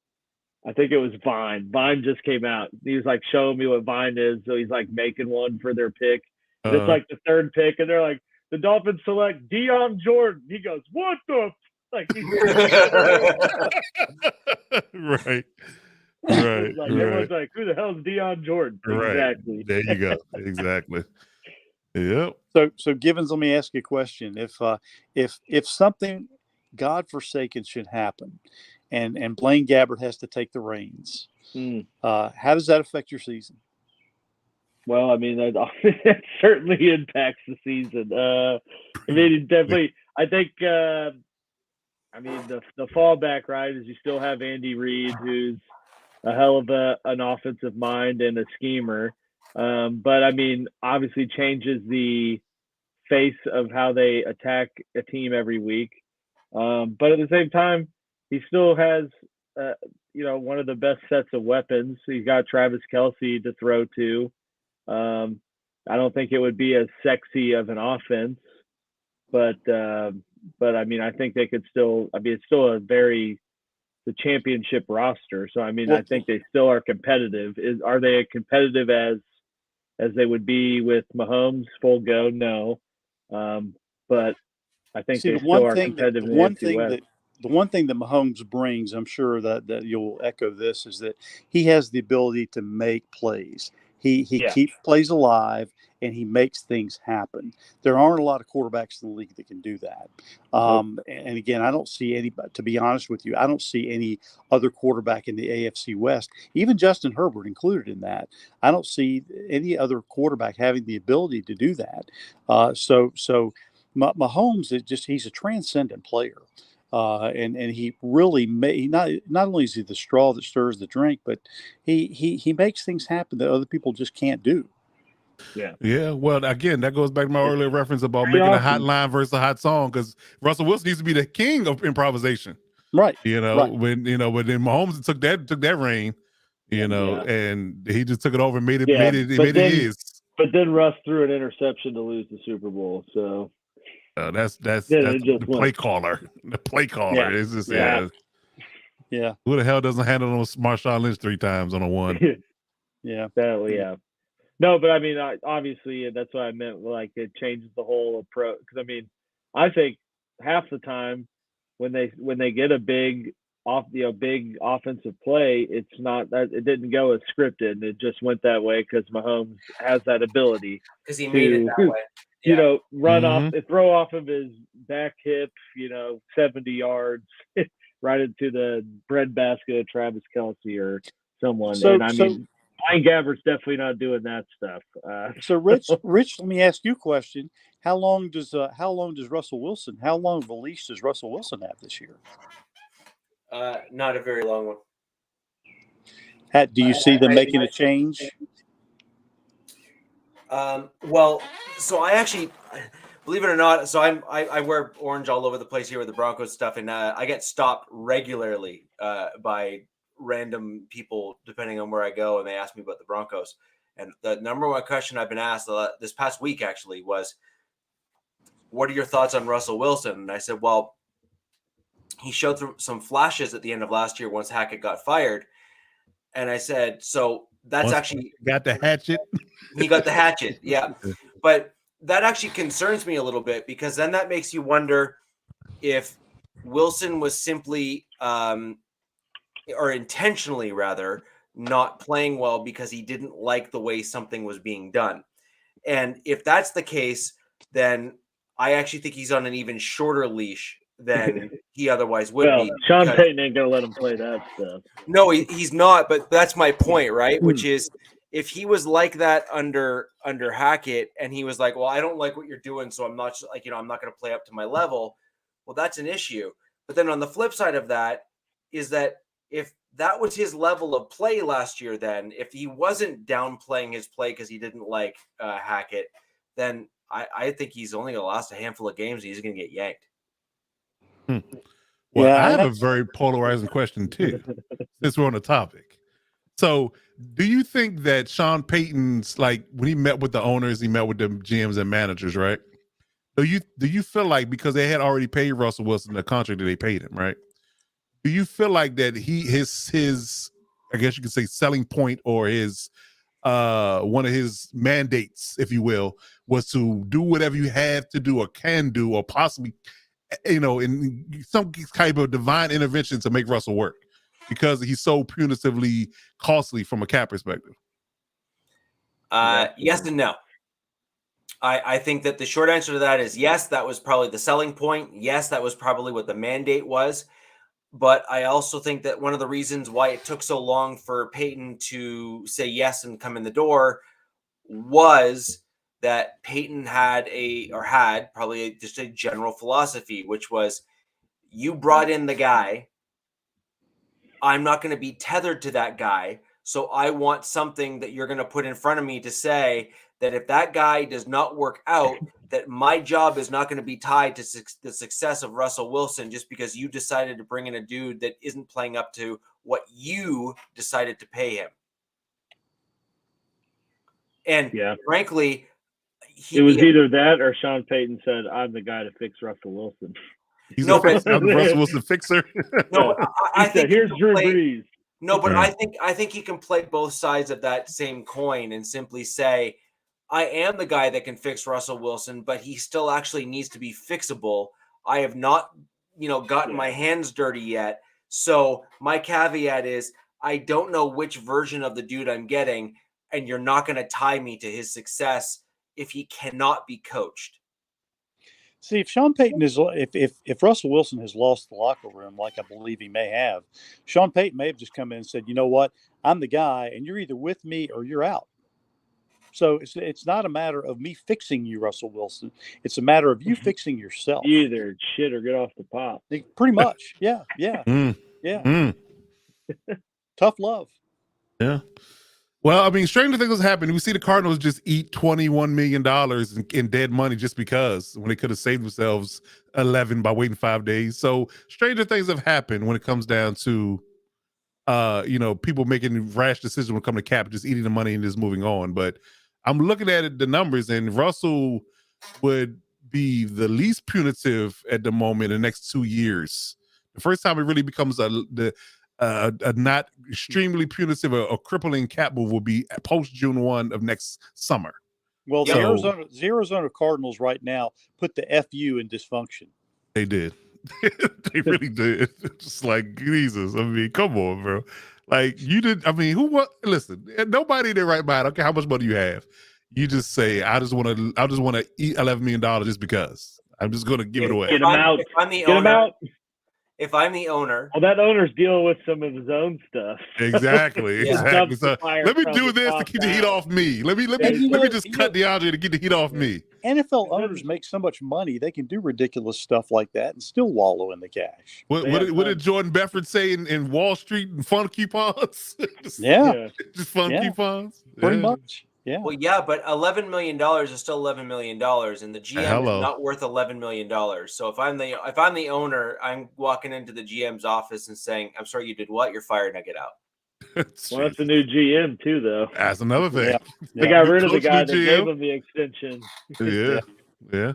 [SPEAKER 2] I think it was Vine. Vine just came out. He was like showing me what Vine is. So he's like making one for their pick. It's like the third pick. And they're like, the Dolphins select Deion Jordan. He goes, what the? Like,
[SPEAKER 3] right.
[SPEAKER 2] Everyone's like, who the hell is Deion Jordan?
[SPEAKER 3] Right.
[SPEAKER 2] Exactly.
[SPEAKER 3] There you go. Exactly. Yep.
[SPEAKER 4] So Givens, let me ask you a question. If something godforsaken should happen, and Blaine Gabbert has to take the reins, how does that affect your season?
[SPEAKER 2] Well, I mean, that certainly impacts the season. I mean, definitely. I think. I mean, the fallback, right, is you still have Andy Reid, who's a hell of an offensive mind and a schemer. But I mean, obviously changes the face of how they attack a team every week. But at the same time, he still has, one of the best sets of weapons. He's got Travis Kelce to throw to. I don't think it would be as sexy of an offense, but I mean, I think they could still. I mean, it's still the championship roster. So I mean, I think they still are competitive. Are they as competitive as they would be with Mahomes full go? No. But I think
[SPEAKER 4] See,
[SPEAKER 2] they still are competitive in the AFC West.
[SPEAKER 4] the one thing that Mahomes brings, I'm sure that you'll echo this, is that he has the ability to make plays. He
[SPEAKER 2] Yeah.
[SPEAKER 4] keeps plays alive and he makes things happen. There aren't a lot of quarterbacks in the league that can do that. And again, I don't see any. To be honest with you, I don't see any other quarterback in the AFC West, even Justin Herbert included in that. I don't see any other quarterback having the ability to do that. So Mahomes is he's a transcendent player. And he really not only is he the straw that stirs the drink, but he makes things happen that other people just can't do.
[SPEAKER 3] Yeah. Well, again, that goes back to my earlier reference about
[SPEAKER 2] Pretty
[SPEAKER 3] making a
[SPEAKER 2] awesome.
[SPEAKER 3] hot line versus a hot song, because Russell Wilson used to be the king of improvisation.
[SPEAKER 4] Right.
[SPEAKER 3] When then Mahomes took that reign, and he just took it over and made it his.
[SPEAKER 2] But then Russ threw an interception to lose the Super Bowl. So
[SPEAKER 3] that's the play caller. The play caller.
[SPEAKER 2] Yeah.
[SPEAKER 3] It's just
[SPEAKER 4] Yeah.
[SPEAKER 3] Who the hell doesn't handle those Marshawn Lynch 3 times on a one?
[SPEAKER 4] Yeah.
[SPEAKER 2] Sadly, yeah. No, but I mean, obviously, that's what I meant. Like, it changes the whole approach. Because I mean, I think half the time when they get a big offensive play, it's not that it didn't go as scripted. It just went that way because Mahomes has that ability
[SPEAKER 1] because he made it that way.
[SPEAKER 2] Run off, throw off of his back hip, 70 yards right into the breadbasket of Travis Kelce or someone. Blaine Gabbert's definitely not doing that stuff.
[SPEAKER 4] So, Rich, let me ask you a question. How long does Russell Wilson? How long of a leash does Russell Wilson have this year?
[SPEAKER 1] Not a very long one.
[SPEAKER 4] Do you see them making a change?
[SPEAKER 1] Well, so I actually, believe it or not, so I wear orange all over the place here with the Broncos stuff, and I get stopped regularly by random people depending on where I go, and they ask me about the Broncos. And the number one question I've been asked this past week actually was, what are your thoughts on Russell Wilson? And I said, well, he showed some flashes at the end of last year once Hackett got fired. And I said, so that's actually
[SPEAKER 3] got the hatchet.
[SPEAKER 1] He got the hatchet. Yeah. But that actually concerns me a little bit, because then that makes you wonder if Wilson was simply, or intentionally rather, not playing well because he didn't like the way something was being done. And if that's the case, then I actually think he's on an even shorter leash than he otherwise would be.
[SPEAKER 2] Sean Payton ain't gonna let him play that stuff.
[SPEAKER 1] No, he's not. But that's my point, right? Which is, if he was like that under Hackett, and he was like, well, I don't like what you're doing, so I'm not I'm not going to play up to my level. Well, that's an issue. But then on the flip side of that is that if that was his level of play last year, then if he wasn't downplaying his play because he didn't like Hackett, then I think he's only going to last a handful of games and he's going to get yanked.
[SPEAKER 3] Well, I have a very polarizing question too, since we're on the topic. So do you think that Sean Payton's, like, when he met with the owners, he met with the GMs and managers, right? Do you feel like, because they had already paid Russell Wilson the contract that they paid him, right? Do you feel like that his I guess you could say selling point, or his one of his mandates, if you will, was to do whatever you have to do or can do, or possibly, in some type of divine intervention to make Russell work, because he's so punitively costly from a cap perspective?
[SPEAKER 1] Yes and no. I think that the short answer to that is yes, that was probably the selling point. Yes, that was probably what the mandate was. But I also think that one of the reasons why it took so long for Payton to say yes and come in the door was that Payton had probably just a general philosophy, which was, you brought in the guy, I'm not going to be tethered to that guy. So I want something that you're going to put in front of me to say that if that guy does not work out, that my job is not going to be tied to the success of Russell Wilson just because you decided to bring in a dude that isn't playing up to what you decided to pay him. And frankly,
[SPEAKER 2] it was either that or Sean Payton said, I'm the guy to fix Russell Wilson.
[SPEAKER 3] I'm the Russell Wilson fixer.
[SPEAKER 1] No, I think
[SPEAKER 2] here's Drew Brees.
[SPEAKER 1] No, but I think he can play both sides of that same coin and simply say, I am the guy that can fix Russell Wilson, but he still actually needs to be fixable. I have not, gotten my hands dirty yet. So my caveat is I don't know which version of the dude I'm getting, and you're not going to tie me to his success if he cannot be coached.
[SPEAKER 4] See, if Sean Payton is, if Russell Wilson has lost the locker room, like I believe he may have, Sean Payton may have just come in and said, you know what, I'm the guy, and you're either with me or you're out. So it's not a matter of me fixing you, Russell Wilson. It's a matter of you fixing yourself.
[SPEAKER 2] You either shit or get off the pot.
[SPEAKER 4] Pretty much. Yeah. Yeah. Tough love.
[SPEAKER 3] Yeah. Well, I mean, stranger things has happened. We see the Cardinals just eat $21 million in dead money just because, when they could have saved themselves 11 by waiting 5 days. So stranger things have happened when it comes down to, people making rash decisions when it comes to cap, just eating the money and just moving on. But I'm looking at the numbers, and Russell would be the least punitive at the moment in the next 2 years. The first time it really becomes a not extremely punitive or crippling cap move will be post June 1 of next summer.
[SPEAKER 4] Well, the Arizona Cardinals right now put the FU in dysfunction.
[SPEAKER 3] They did. They really did. Just like, Jesus. I mean, come on, bro. Like, you did. I mean, listen, nobody in their right mind, I don't care how much money you have. You just say, I just want to eat $11 million just because. I'm just going to give it away.
[SPEAKER 2] Get him out.
[SPEAKER 1] If I'm the owner,
[SPEAKER 2] well, that owner's dealing with some of his own stuff.
[SPEAKER 3] Exactly. Exactly. So let me do this to keep the heat off me. Let me just cut DeAndre to get the heat off me.
[SPEAKER 4] NFL owners make so much money, they can do ridiculous stuff like that and still wallow in the cash.
[SPEAKER 3] What did Jordan Belfort say in Wall Street and fun coupons? Just fun coupons?
[SPEAKER 4] Pretty much. Yeah.
[SPEAKER 1] Well, yeah, but $11 million is still $11 million, and the GM is not worth $11 million. So if I'm the owner, I'm walking into the GM's office and saying, "I'm sorry, you did what? You're fired. Now get out."
[SPEAKER 2] Well, that's a new GM too, though.
[SPEAKER 3] That's another thing.
[SPEAKER 2] They got rid of the guy that gave him the extension.
[SPEAKER 3] Yeah.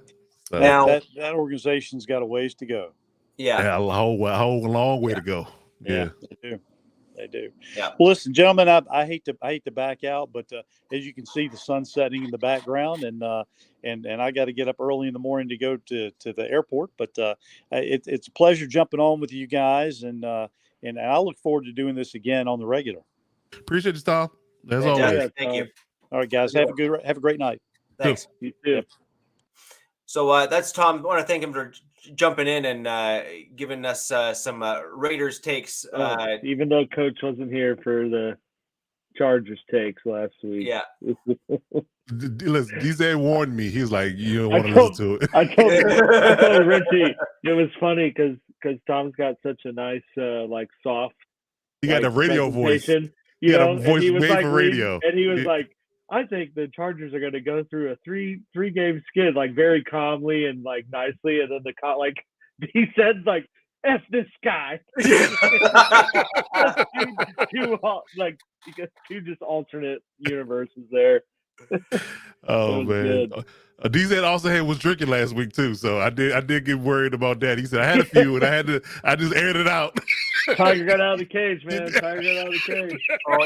[SPEAKER 3] So.
[SPEAKER 4] Now that organization's got a ways to go.
[SPEAKER 3] Yeah, a whole long way to go. Yeah,
[SPEAKER 4] they do.
[SPEAKER 1] Yeah.
[SPEAKER 4] Well, listen, gentlemen, I hate to back out, but as you can see, the sun's setting in the background, and I got to get up early in the morning to go to the airport. But it's a pleasure jumping on with you guys, and I look forward to doing this again on the regular.
[SPEAKER 3] Appreciate you, Tom. As always.
[SPEAKER 1] Thank you.
[SPEAKER 4] All right, guys, have a great night.
[SPEAKER 1] Thanks.
[SPEAKER 2] You too. Yep.
[SPEAKER 1] So that's Tom. I want to thank him for jumping in and giving us some Raiders takes.
[SPEAKER 2] Even though Coach wasn't here for the Chargers takes last week.
[SPEAKER 1] Yeah.
[SPEAKER 3] Listen, DJ warned me. He was like, "You don't want to listen to it."
[SPEAKER 2] I told Richie it was funny because Tom's got such a nice soft.
[SPEAKER 3] He got a radio voice. He got a voice made for radio,
[SPEAKER 2] and he was like, I think the Chargers are going to go through a three game skid, like very calmly and like nicely, and then he said like, "F this guy." two just alternate universes there.
[SPEAKER 3] Oh man. DZ also was drinking last week too, so I did get worried about that. He said I had a few and I just aired it out.
[SPEAKER 2] Tiger got out of the cage, man. Tiger got out of the cage.
[SPEAKER 1] Oh,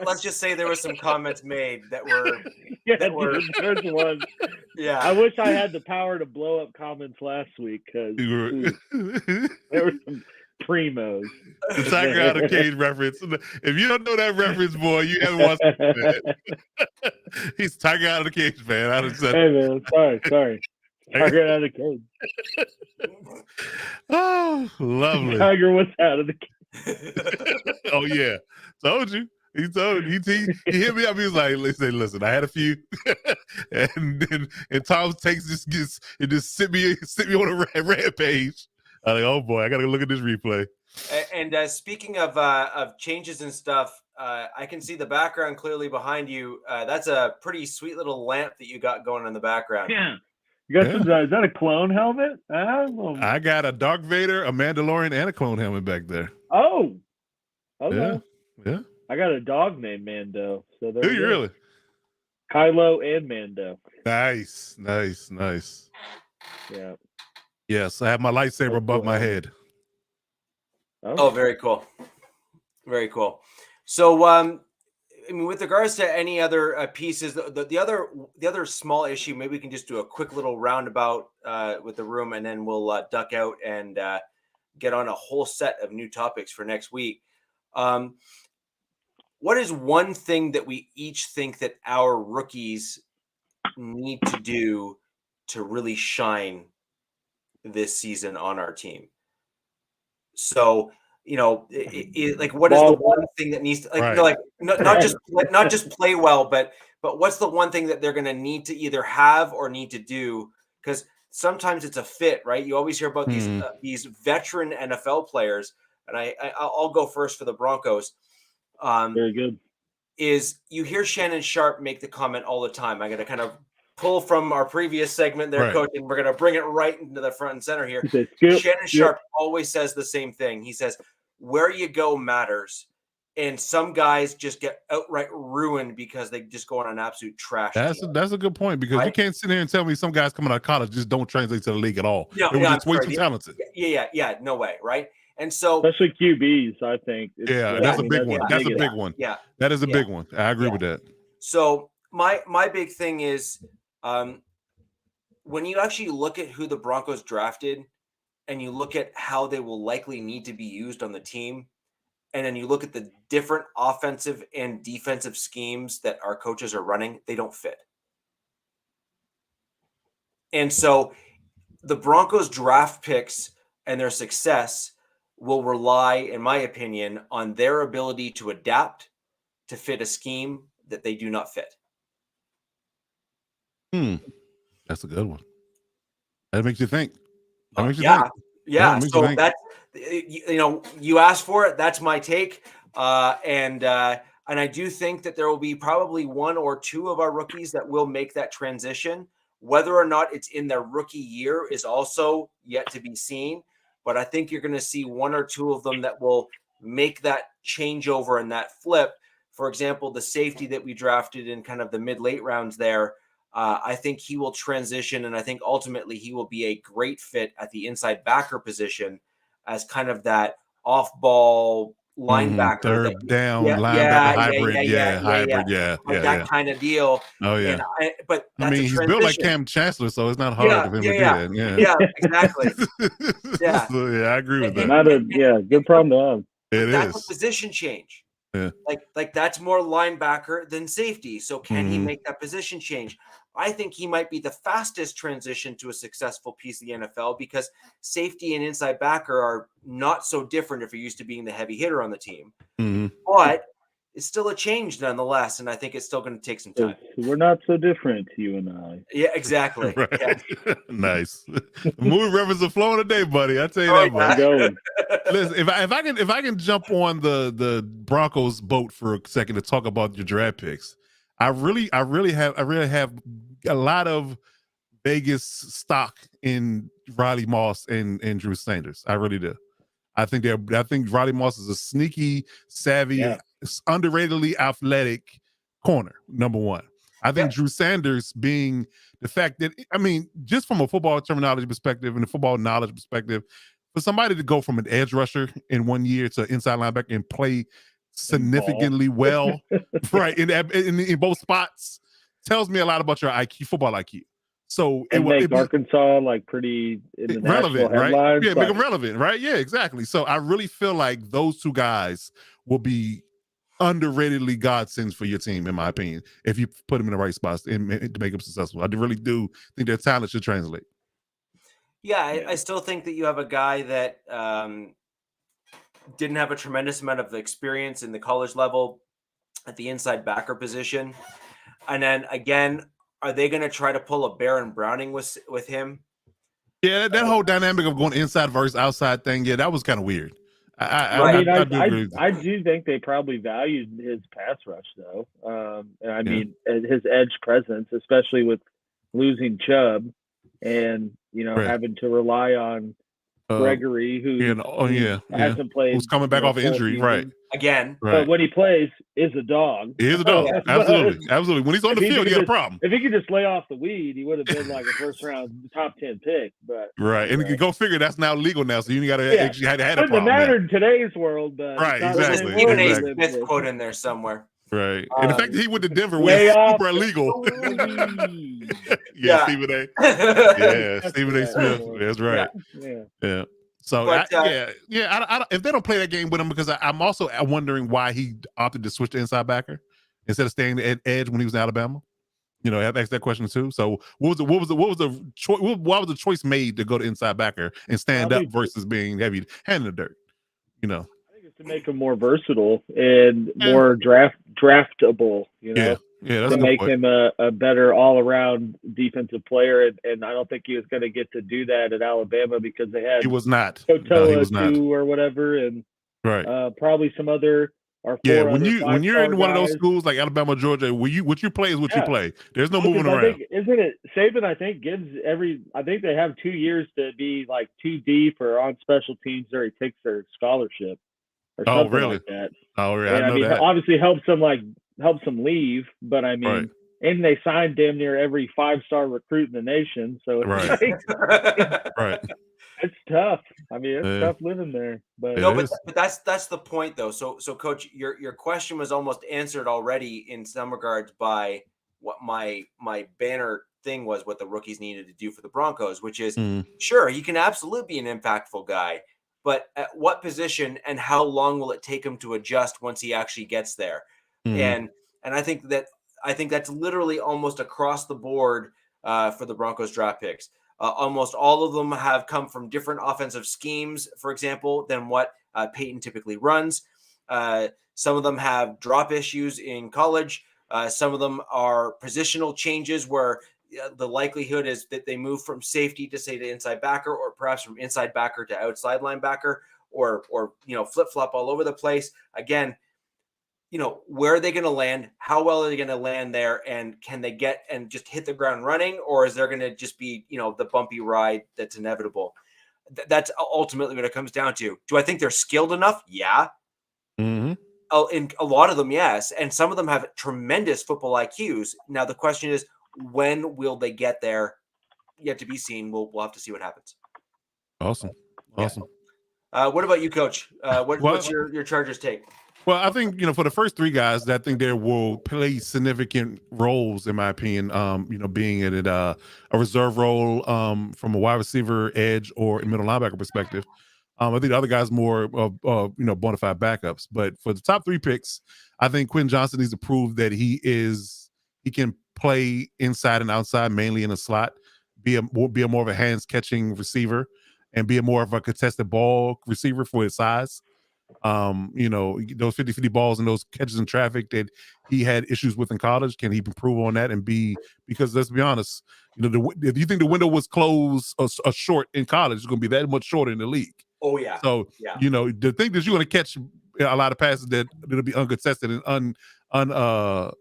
[SPEAKER 1] let's just say there were some comments made that were
[SPEAKER 2] there's one.
[SPEAKER 1] Yeah.
[SPEAKER 2] I wish I had the power to blow up comments last week because there were some primos.
[SPEAKER 3] The Tiger out of cage reference. If you don't know that reference, boy, you haven't watched it, man. He's Tiger out of the cage, man.
[SPEAKER 2] Hey man, sorry. Tiger out of the cage.
[SPEAKER 3] Oh, lovely.
[SPEAKER 2] Tiger was out of the cage.
[SPEAKER 3] Oh yeah, told you. He hit me up. He was like, "Listen, I had a few," and Tom takes this and just sit me on a rampage. I'm like, oh boy, I gotta look at this replay.
[SPEAKER 1] And speaking of changes and stuff, I can see the background clearly behind you. That's a pretty sweet little lamp that you got going in the background.
[SPEAKER 2] Yeah. You got some, is that a clone helmet?
[SPEAKER 3] I got a Dark Vader, a Mandalorian, and a clone helmet back there.
[SPEAKER 2] Oh. Okay.
[SPEAKER 3] Yeah.
[SPEAKER 2] I got a dog named Mando. So
[SPEAKER 3] Do you really?
[SPEAKER 2] Kylo and Mando.
[SPEAKER 3] Nice.
[SPEAKER 2] Yeah.
[SPEAKER 3] Yes, I have my lightsaber above my head.
[SPEAKER 1] Oh, very cool. Very cool. So I mean, with regards to any other pieces, the other small issue, maybe we can just do a quick little roundabout with the room, and then we'll duck out and get on a whole set of new topics for next week. What is one thing that we each think that our rookies need to do to really shine this season on our team? So, like, what is the one thing that needs to, like, not just play well, but what's the one thing that they're going to need to either have or need to do? Because sometimes it's a fit, right? You always hear about these veteran NFL players, and I'll go first for the Broncos.
[SPEAKER 2] Very good.
[SPEAKER 1] Is you hear Shannon Sharp make the comment all the time. I'm going to kind of pull from our previous segment there, Coach, and we're going to bring it right into the front and center here. Shannon Sharp always says the same thing. He says, where you go matters. And some guys just get outright ruined because they just go on an absolute trash.
[SPEAKER 3] That's a good point, because you can't sit here and tell me some guys coming out of college just don't translate to the league at all. They're just way too talented.
[SPEAKER 1] Yeah, no way, right? And so,
[SPEAKER 2] especially QBs, I think.
[SPEAKER 3] That's a big one. That's a big one.
[SPEAKER 1] Yeah,
[SPEAKER 3] that is a big one. I agree with that.
[SPEAKER 1] So my big thing is, when you actually look at who the Broncos drafted, and you look at how they will likely need to be used on the team, and then you look at the different offensive and defensive schemes that our coaches are running, they don't fit. And so the Broncos draft picks and their success will rely, in my opinion, on their ability to adapt to fit a scheme that they do not fit.
[SPEAKER 3] That's a good one. That makes you think.
[SPEAKER 1] Yeah. So that's, you asked for it. That's my take. And I do think that there will be probably one or two of our rookies that will make that transition. Whether or not it's in their rookie year is also yet to be seen. But I think you're going to see one or two of them that will make that changeover and that flip. For example, the safety that we drafted in kind of the mid-late rounds there, I think he will transition, and I think ultimately he will be a great fit at the inside backer position as kind of that off-ball linebacker,
[SPEAKER 3] third down linebacker hybrid,
[SPEAKER 1] that kind of deal.
[SPEAKER 3] Oh yeah,
[SPEAKER 1] but
[SPEAKER 3] I mean, he's built like Cam Chancellor, so it's not hard for him to do that.
[SPEAKER 1] Yeah, exactly.
[SPEAKER 3] So, I agree with that.
[SPEAKER 2] Good problem to have.
[SPEAKER 1] That's a position change.
[SPEAKER 3] Yeah,
[SPEAKER 1] like that's more linebacker than safety. So can he make that position change? I think he might be the fastest transition to a successful piece of the NFL, because safety and inside backer are not so different if you're used to being the heavy hitter on the team. But it's still a change nonetheless, and I think it's still going to take some time.
[SPEAKER 2] We're not so different, you and I.
[SPEAKER 1] Yeah, exactly.
[SPEAKER 3] Right. Yeah. Nice. Movie reference are flowing today, buddy. I tell you that much. Listen, if I can jump on the Broncos boat for a second to talk about your draft picks, I really have a lot of Vegas stock in Riley Moss and Drew Sanders. I really do. I think Riley Moss is a sneaky, savvy, underratedly athletic corner, number one. I think Drew Sanders, being the fact that, I mean, just from a football terminology perspective and a football knowledge perspective, for somebody to go from an edge rusher in 1 year to inside linebacker and play significantly well, right, in both spots, tells me a lot about your IQ, football IQ. So
[SPEAKER 2] it make Arkansas like pretty relevant,
[SPEAKER 3] right? Yeah, make them relevant, right? Yeah, exactly. So I really feel like those two guys will be underratedly godsends for your team, in my opinion, if you put them in the right spots and to make them successful. I really do think their talent should translate.
[SPEAKER 1] Yeah, I still think that you have a guy that didn't have a tremendous amount of experience in the college level at the inside backer position. And then again, are they going to try to pull a Baron Browning with him?
[SPEAKER 3] Yeah, that whole dynamic of going inside versus outside thing, that was kind of weird.
[SPEAKER 2] I do think they probably valued his pass rush, though. I mean, his edge presence, especially with losing Chubb and, having to rely on Gregory, who hasn't played.
[SPEAKER 3] Who's coming back off an injury, right?
[SPEAKER 1] Again.
[SPEAKER 2] But when he plays, is a dog.
[SPEAKER 3] He is a dog. Absolutely. When he's on the field, he got a problem.
[SPEAKER 2] If he could just lay off the weed, he would have been like a first-round top 10 pick. But
[SPEAKER 3] and you go figure that's now legal now, so you got to actually had a problem.
[SPEAKER 2] It doesn't matter in today's world.
[SPEAKER 3] Right, exactly.
[SPEAKER 1] Even a Smith quote in there somewhere.
[SPEAKER 3] Right. And the fact that he went to Denver was
[SPEAKER 2] way off.
[SPEAKER 3] super illegal.
[SPEAKER 1] Yeah.
[SPEAKER 3] Stephen A. Yeah,
[SPEAKER 2] That's
[SPEAKER 3] Stephen A.
[SPEAKER 2] right.
[SPEAKER 3] Smith. That's right.
[SPEAKER 2] Yeah.
[SPEAKER 3] So
[SPEAKER 1] But,
[SPEAKER 3] if they don't play that game with him, because I'm also wondering why he opted to switch to inside backer instead of staying at edge when he was in Alabama. You know, I've asked that question too. So why was the choice made to go to inside backer and stand up versus being heavy hand in the dirt? You know,
[SPEAKER 2] I think it's to make him more versatile and more draftable. You know,
[SPEAKER 3] that's
[SPEAKER 2] to
[SPEAKER 3] a good
[SPEAKER 2] make
[SPEAKER 3] point.
[SPEAKER 2] him a better all around defensive player. And I don't think he was going to get to do that at Alabama because they had
[SPEAKER 3] He was not.
[SPEAKER 2] Totoa too or whatever, and probably some other.
[SPEAKER 3] When you're in one of those schools like Alabama, Georgia, what you play is what you play. There's no moving around.
[SPEAKER 2] Isn't it Saban? I think gives I think they have 2 years to be like 2D for on special teams, or he takes their scholarship or something like that.
[SPEAKER 3] Oh, yeah.
[SPEAKER 2] And I mean, obviously helps them leave, but I mean, and they signed damn near every 5-star recruit in the nation, so it's it's tough. I mean, it's tough living there. But
[SPEAKER 1] but that's the point though. So Coach, your question was almost answered already in some regards by what my banner thing was, what the rookies needed to do for the Broncos, which is sure, he can absolutely be an impactful guy, but at what position and how long will it take him to adjust once he actually gets there? And I think that's literally almost across the board for the Broncos draft picks. Almost all of them have come from different offensive schemes, for example, than what Peyton typically runs. Some of them have drop issues in college. Some of them are positional changes where the likelihood is that they move from safety to, say, the inside backer, or perhaps from inside backer to outside linebacker, or flip-flop all over the place. Again, where are they going to land? How well are they going to land there? And can they get and just hit the ground running? Or is there going to just be, the bumpy ride that's inevitable? That's ultimately what it comes down to. Do I think they're skilled enough? Yeah. In a lot of them, yes. And some of them have tremendous football IQs. Now, the question is, when will they get there? Yet to be seen. We'll have to see what happens.
[SPEAKER 3] Awesome.
[SPEAKER 1] What about you, Coach? What's your Chargers take?
[SPEAKER 3] Well, I think, for the first 3 guys, I think they will play significant roles, in my opinion, being in a reserve role from a wide receiver, edge, or middle linebacker perspective. I think the other guys more of, bona fide backups. But for the top 3 picks, I think Quentin Johnson needs to prove that he can play inside and outside, mainly in a slot, be a more of a hands catching receiver, and be a more of a contested ball receiver for his size. Those 50-50 balls and those catches in traffic that he had issues with in college, can he improve on that and because let's be honest, if you think the window was closed or short in college, it's going to be that much shorter in the league.
[SPEAKER 1] Oh yeah.
[SPEAKER 3] So the thing that you're going to catch a lot of passes that'll be uncontested and I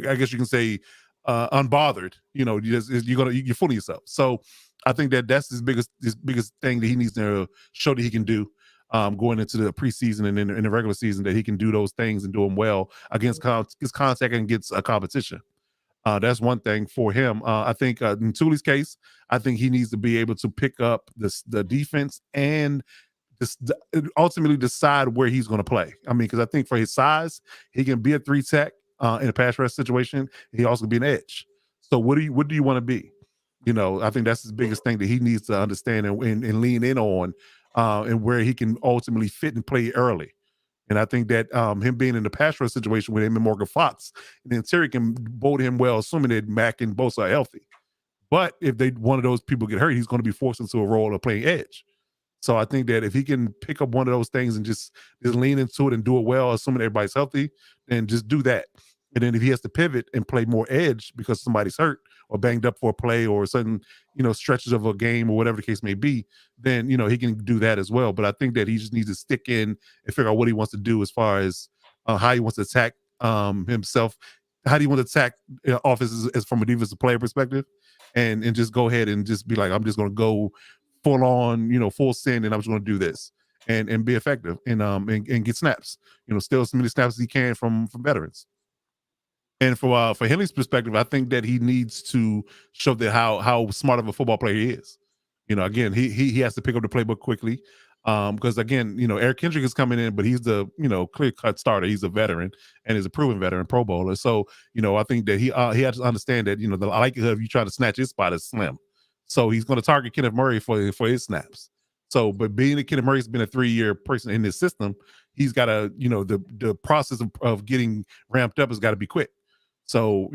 [SPEAKER 3] guess you can say unbothered. You're fooling yourself. So I think that's his biggest thing that he needs to show that he can do. Going into the preseason and in the regular season, that he can do those things and do them well against his contact and against a competition. That's one thing for him. I think in Tuli's case, I think he needs to be able to pick up the defense and ultimately decide where he's going to play. I mean, because I think for his size, he can be a 3-tech in a pass rush situation. He also can be an edge. So what do you want to be? I think that's his biggest thing that he needs to understand and lean in on. And where he can ultimately fit and play early. And I think that him being in the pass rush situation with him and Morgan Fox, and then Terry can bolt him well, assuming that Mack and Bosa are healthy. But if one of those people get hurt, he's going to be forced into a role of playing edge. So I think that if he can pick up one of those things and just lean into it and do it well, assuming everybody's healthy, then just do that. And then if he has to pivot and play more edge because somebody's hurt or banged up for a play or certain, stretches of a game or whatever the case may be, then, he can do that as well. But I think that he just needs to stick in and figure out what he wants to do as far as how he wants to attack himself. How do you want to attack offenses as from a defensive player perspective, and just go ahead and just be like, I'm just going to go full on, full send, and I'm just going to do this and be effective and get snaps, steal as many snaps as he can from veterans. And for Henley's perspective, I think that he needs to show that how smart of a football player he is. Again, he has to pick up the playbook quickly. Because again, Eric Kendrick is coming in, but he's the clear cut starter. He's a veteran and is a proven veteran Pro Bowler. So I think that he has to understand that the likelihood of you trying to snatch his spot is slim. So he's going to target Kenneth Murray for his snaps. So, but being that Kenneth Murray's been a 3-year person in this system, he's got to the process of getting ramped up has got to be quick. So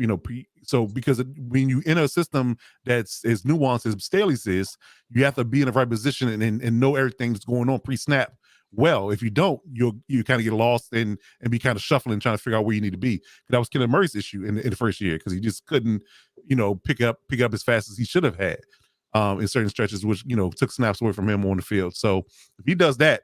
[SPEAKER 3] because when you in a system that's as nuanced as Staley's is, you have to be in the right position and know everything that's going on pre-snap. Well, if you don't, you kind of get lost and be kind of shuffling, trying to figure out where you need to be. That was Kenneth Murray's issue in the first year because he just couldn't pick up as fast as he should have had in certain stretches, which took snaps away from him on the field. So if he does that,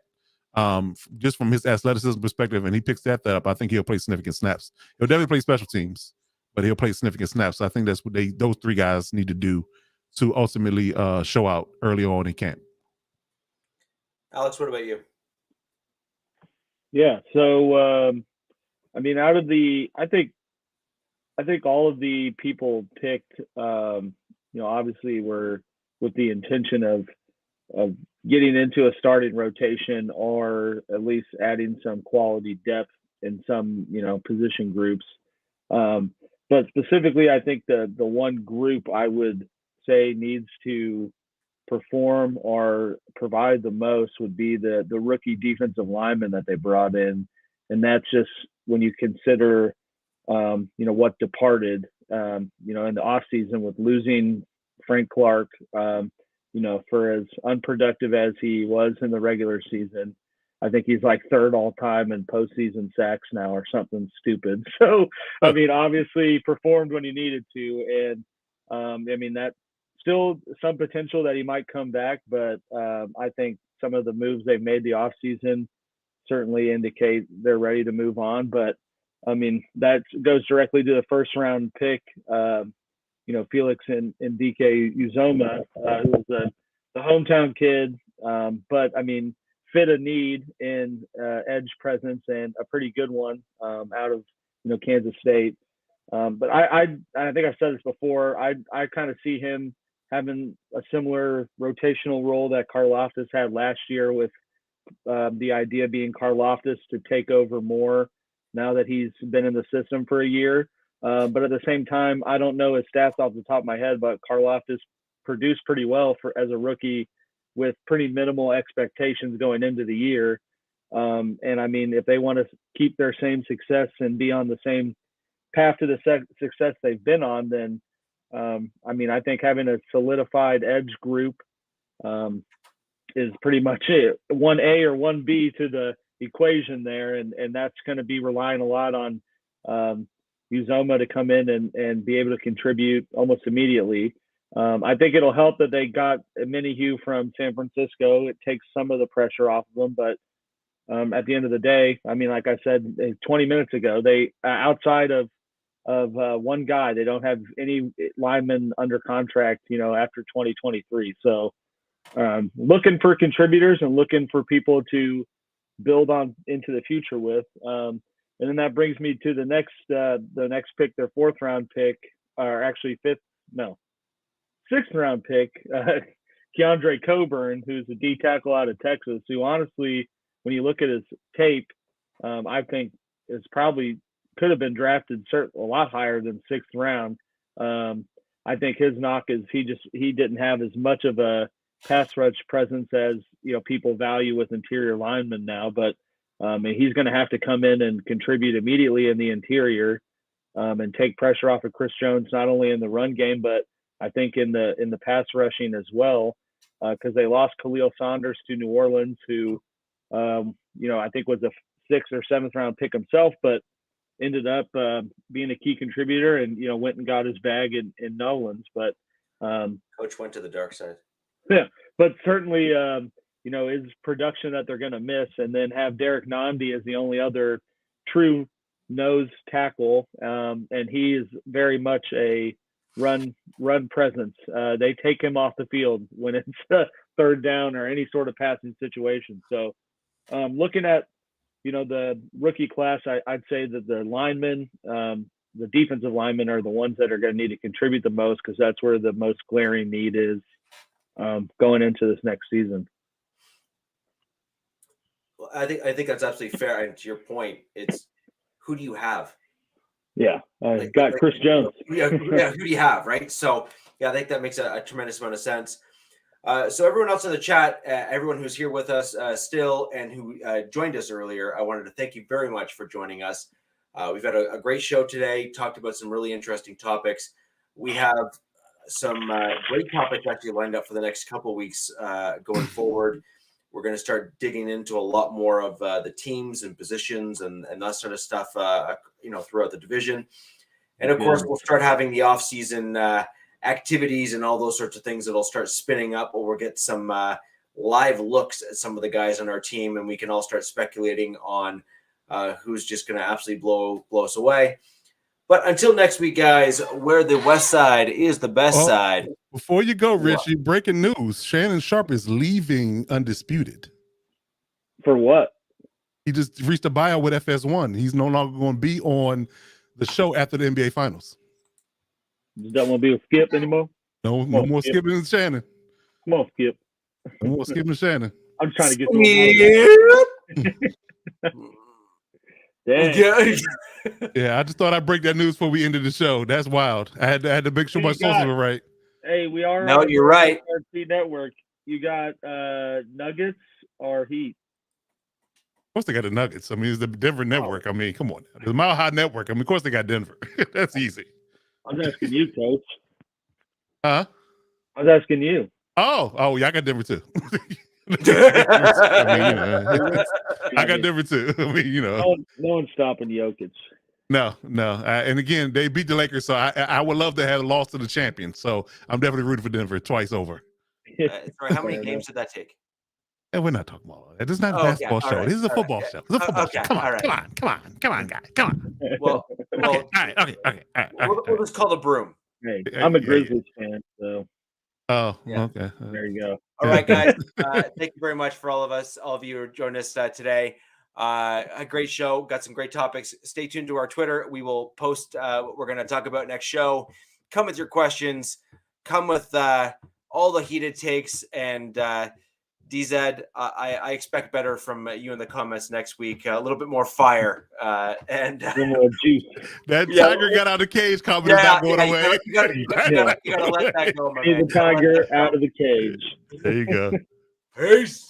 [SPEAKER 3] just from his athleticism perspective, and he picks that up, I think he'll play significant snaps. He'll definitely play special teams, but he'll play significant snaps. So I think that's what those 3 guys need to do to ultimately show out early on in camp.
[SPEAKER 1] Alex, what about you?
[SPEAKER 2] Yeah, so I mean, out of I think all of the people picked, obviously were with the intention of getting into a starting rotation or at least adding some quality depth in some position groups. But specifically, I think the one group I would say needs to perform or provide the most would be the rookie defensive lineman that they brought in. And that's just when you consider, what departed, in the offseason with losing Frank Clark, for as unproductive as he was in the regular season. I think he's like 3rd all time in postseason sacks now or something stupid. So, I mean, obviously performed when he needed to. And I mean, that still some potential that he might come back, but I think some of the moves they've made the offseason certainly indicate they're ready to move on. But I mean, that goes directly to the 1st round pick, Felix and DK Uzoma, who was the hometown kid. But I mean, fit a need in edge presence and a pretty good one out of Kansas State. But I think I've said this before. I kind of see him having a similar rotational role that Karlaftis had last year, with the idea being Karlaftis to take over more now that he's been in the system for a year. But at the same time, I don't know his stats off the top of my head, but Karlaftis produced pretty well as a rookie with pretty minimal expectations going into the year. And I mean, if they want to keep their same success and be on the same path to the success they've been on, then I mean, I think having a solidified edge group is pretty much it. 1A or 1B to the equation there. And that's going to be relying a lot on Uzoma to come in and be able to contribute almost immediately. I think it'll help that they got Minihue from San Francisco. It takes some of the pressure off of them, but at the end of the day, I mean, like I said 20 minutes ago, they outside of one guy, they don't have any linemen under contract, after 2023. So looking for contributors and looking for people to build on into the future with. And then that brings me to the next pick, their 4th round pick, or actually 6th round pick, Keandre Coburn, who's a D tackle out of Texas, who honestly, when you look at his tape, I think is probably could have been drafted a lot higher than 6th round. I think his knock is he didn't have as much of a pass rush presence as people value with interior linemen now, but he's going to have to come in and contribute immediately in the interior and take pressure off of Chris Jones, not only in the run game, but I think in the pass rushing as well, because they lost Khalil Saunders to New Orleans, who I think was a 6th or 7th round pick himself, but ended up being a key contributor and went and got his bag in Nolans. But
[SPEAKER 1] Coach went to the dark side.
[SPEAKER 2] Yeah, but certainly his production that they're going to miss, and then have Derek Nandi as the only other true nose tackle, and he is very much a run presence. They take him off the field when it's 3rd down or any sort of passing situation. So looking at the rookie class, I'd say that the linemen, the defensive linemen, are the ones that are going to need to contribute the most, because that's where the most glaring need is going into this next season.
[SPEAKER 1] I think that's absolutely fair. And to your point, it's who do you have?
[SPEAKER 2] Yeah, got Chris Jones.
[SPEAKER 1] Yeah, who do you have, right? So, yeah, I think that makes a tremendous amount of sense. So everyone else in the chat, everyone who's here with us still and who joined us earlier, I wanted to thank you very much for joining us. We've had a great show today, talked about some really interesting topics. We have some great topics actually lined up for the next couple of weeks going forward. We're going to start digging into a lot more of the teams and positions and that sort of stuff, throughout the division. And of course, we'll start having the off-season activities and all those sorts of things that'll start spinning up, or we'll get some live looks at some of the guys on our team, and we can all start speculating on who's just going to absolutely blow us away. But until next week, guys, where the West Side is the best side.
[SPEAKER 3] Before you go, Richie, breaking news. Shannon Sharp is leaving Undisputed.
[SPEAKER 2] For what?
[SPEAKER 3] He just reached a buyout with FS1. He's no longer going to be on the show after the NBA Finals.
[SPEAKER 2] You don't want to be with Skip anymore?
[SPEAKER 3] No more Skip and Shannon.
[SPEAKER 2] Come on, Skip.
[SPEAKER 3] No more Skip and Shannon.
[SPEAKER 2] I'm trying to get some
[SPEAKER 3] Yeah, I just thought I'd break that news before we ended the show. That's wild. I had to make sure my sources were right.
[SPEAKER 2] Hey, we are.
[SPEAKER 1] No, you're right.
[SPEAKER 2] RC Network. You got Nuggets or Heat?
[SPEAKER 3] Of course they got the Nuggets. I mean, it's the Denver network. I mean, come on. The Mile High Network. I mean, of course they got Denver. That's easy.
[SPEAKER 2] I was asking you, Coach.
[SPEAKER 3] Huh?
[SPEAKER 2] I was asking you.
[SPEAKER 3] Oh, yeah, I got Denver too. I got Denver too. I mean,
[SPEAKER 2] No one's stopping Jokic.
[SPEAKER 3] No. And again, they beat the Lakers, so I would love to have lost to the champions. So I'm definitely rooting for Denver twice over.
[SPEAKER 1] Sorry, how many games did that take?
[SPEAKER 3] And we're not talking about that. This is not a basketball show. Right, this is a football show. It's a football show. Come on, guys. Come on.
[SPEAKER 1] Well,
[SPEAKER 3] okay. All right.
[SPEAKER 1] We'll just call the broom.
[SPEAKER 2] Hey, I'm a Grizzlies fan, so.
[SPEAKER 3] Oh, yeah. Okay.
[SPEAKER 2] There you go.
[SPEAKER 1] All right, guys. Thank you very much for all of you who joined us today. A great show. Got some great topics. Stay tuned to our Twitter. We will post what we're going to talk about next show. Come with your questions. Come with all the heated takes. And DZ, I expect better from you in the comments next week. A little bit more fire. And
[SPEAKER 2] more juice.
[SPEAKER 3] That tiger got out of the cage comment is not going away.
[SPEAKER 1] You gotta let that go, my man.
[SPEAKER 2] The tiger out of the cage.
[SPEAKER 3] There you go.
[SPEAKER 1] Peace.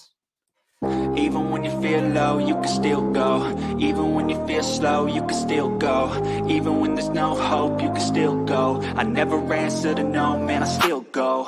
[SPEAKER 5] Even when you feel low, you can still go. Even when you feel slow, you can still go. Even when there's no hope, you can still go. I never answer to no, man, I still go.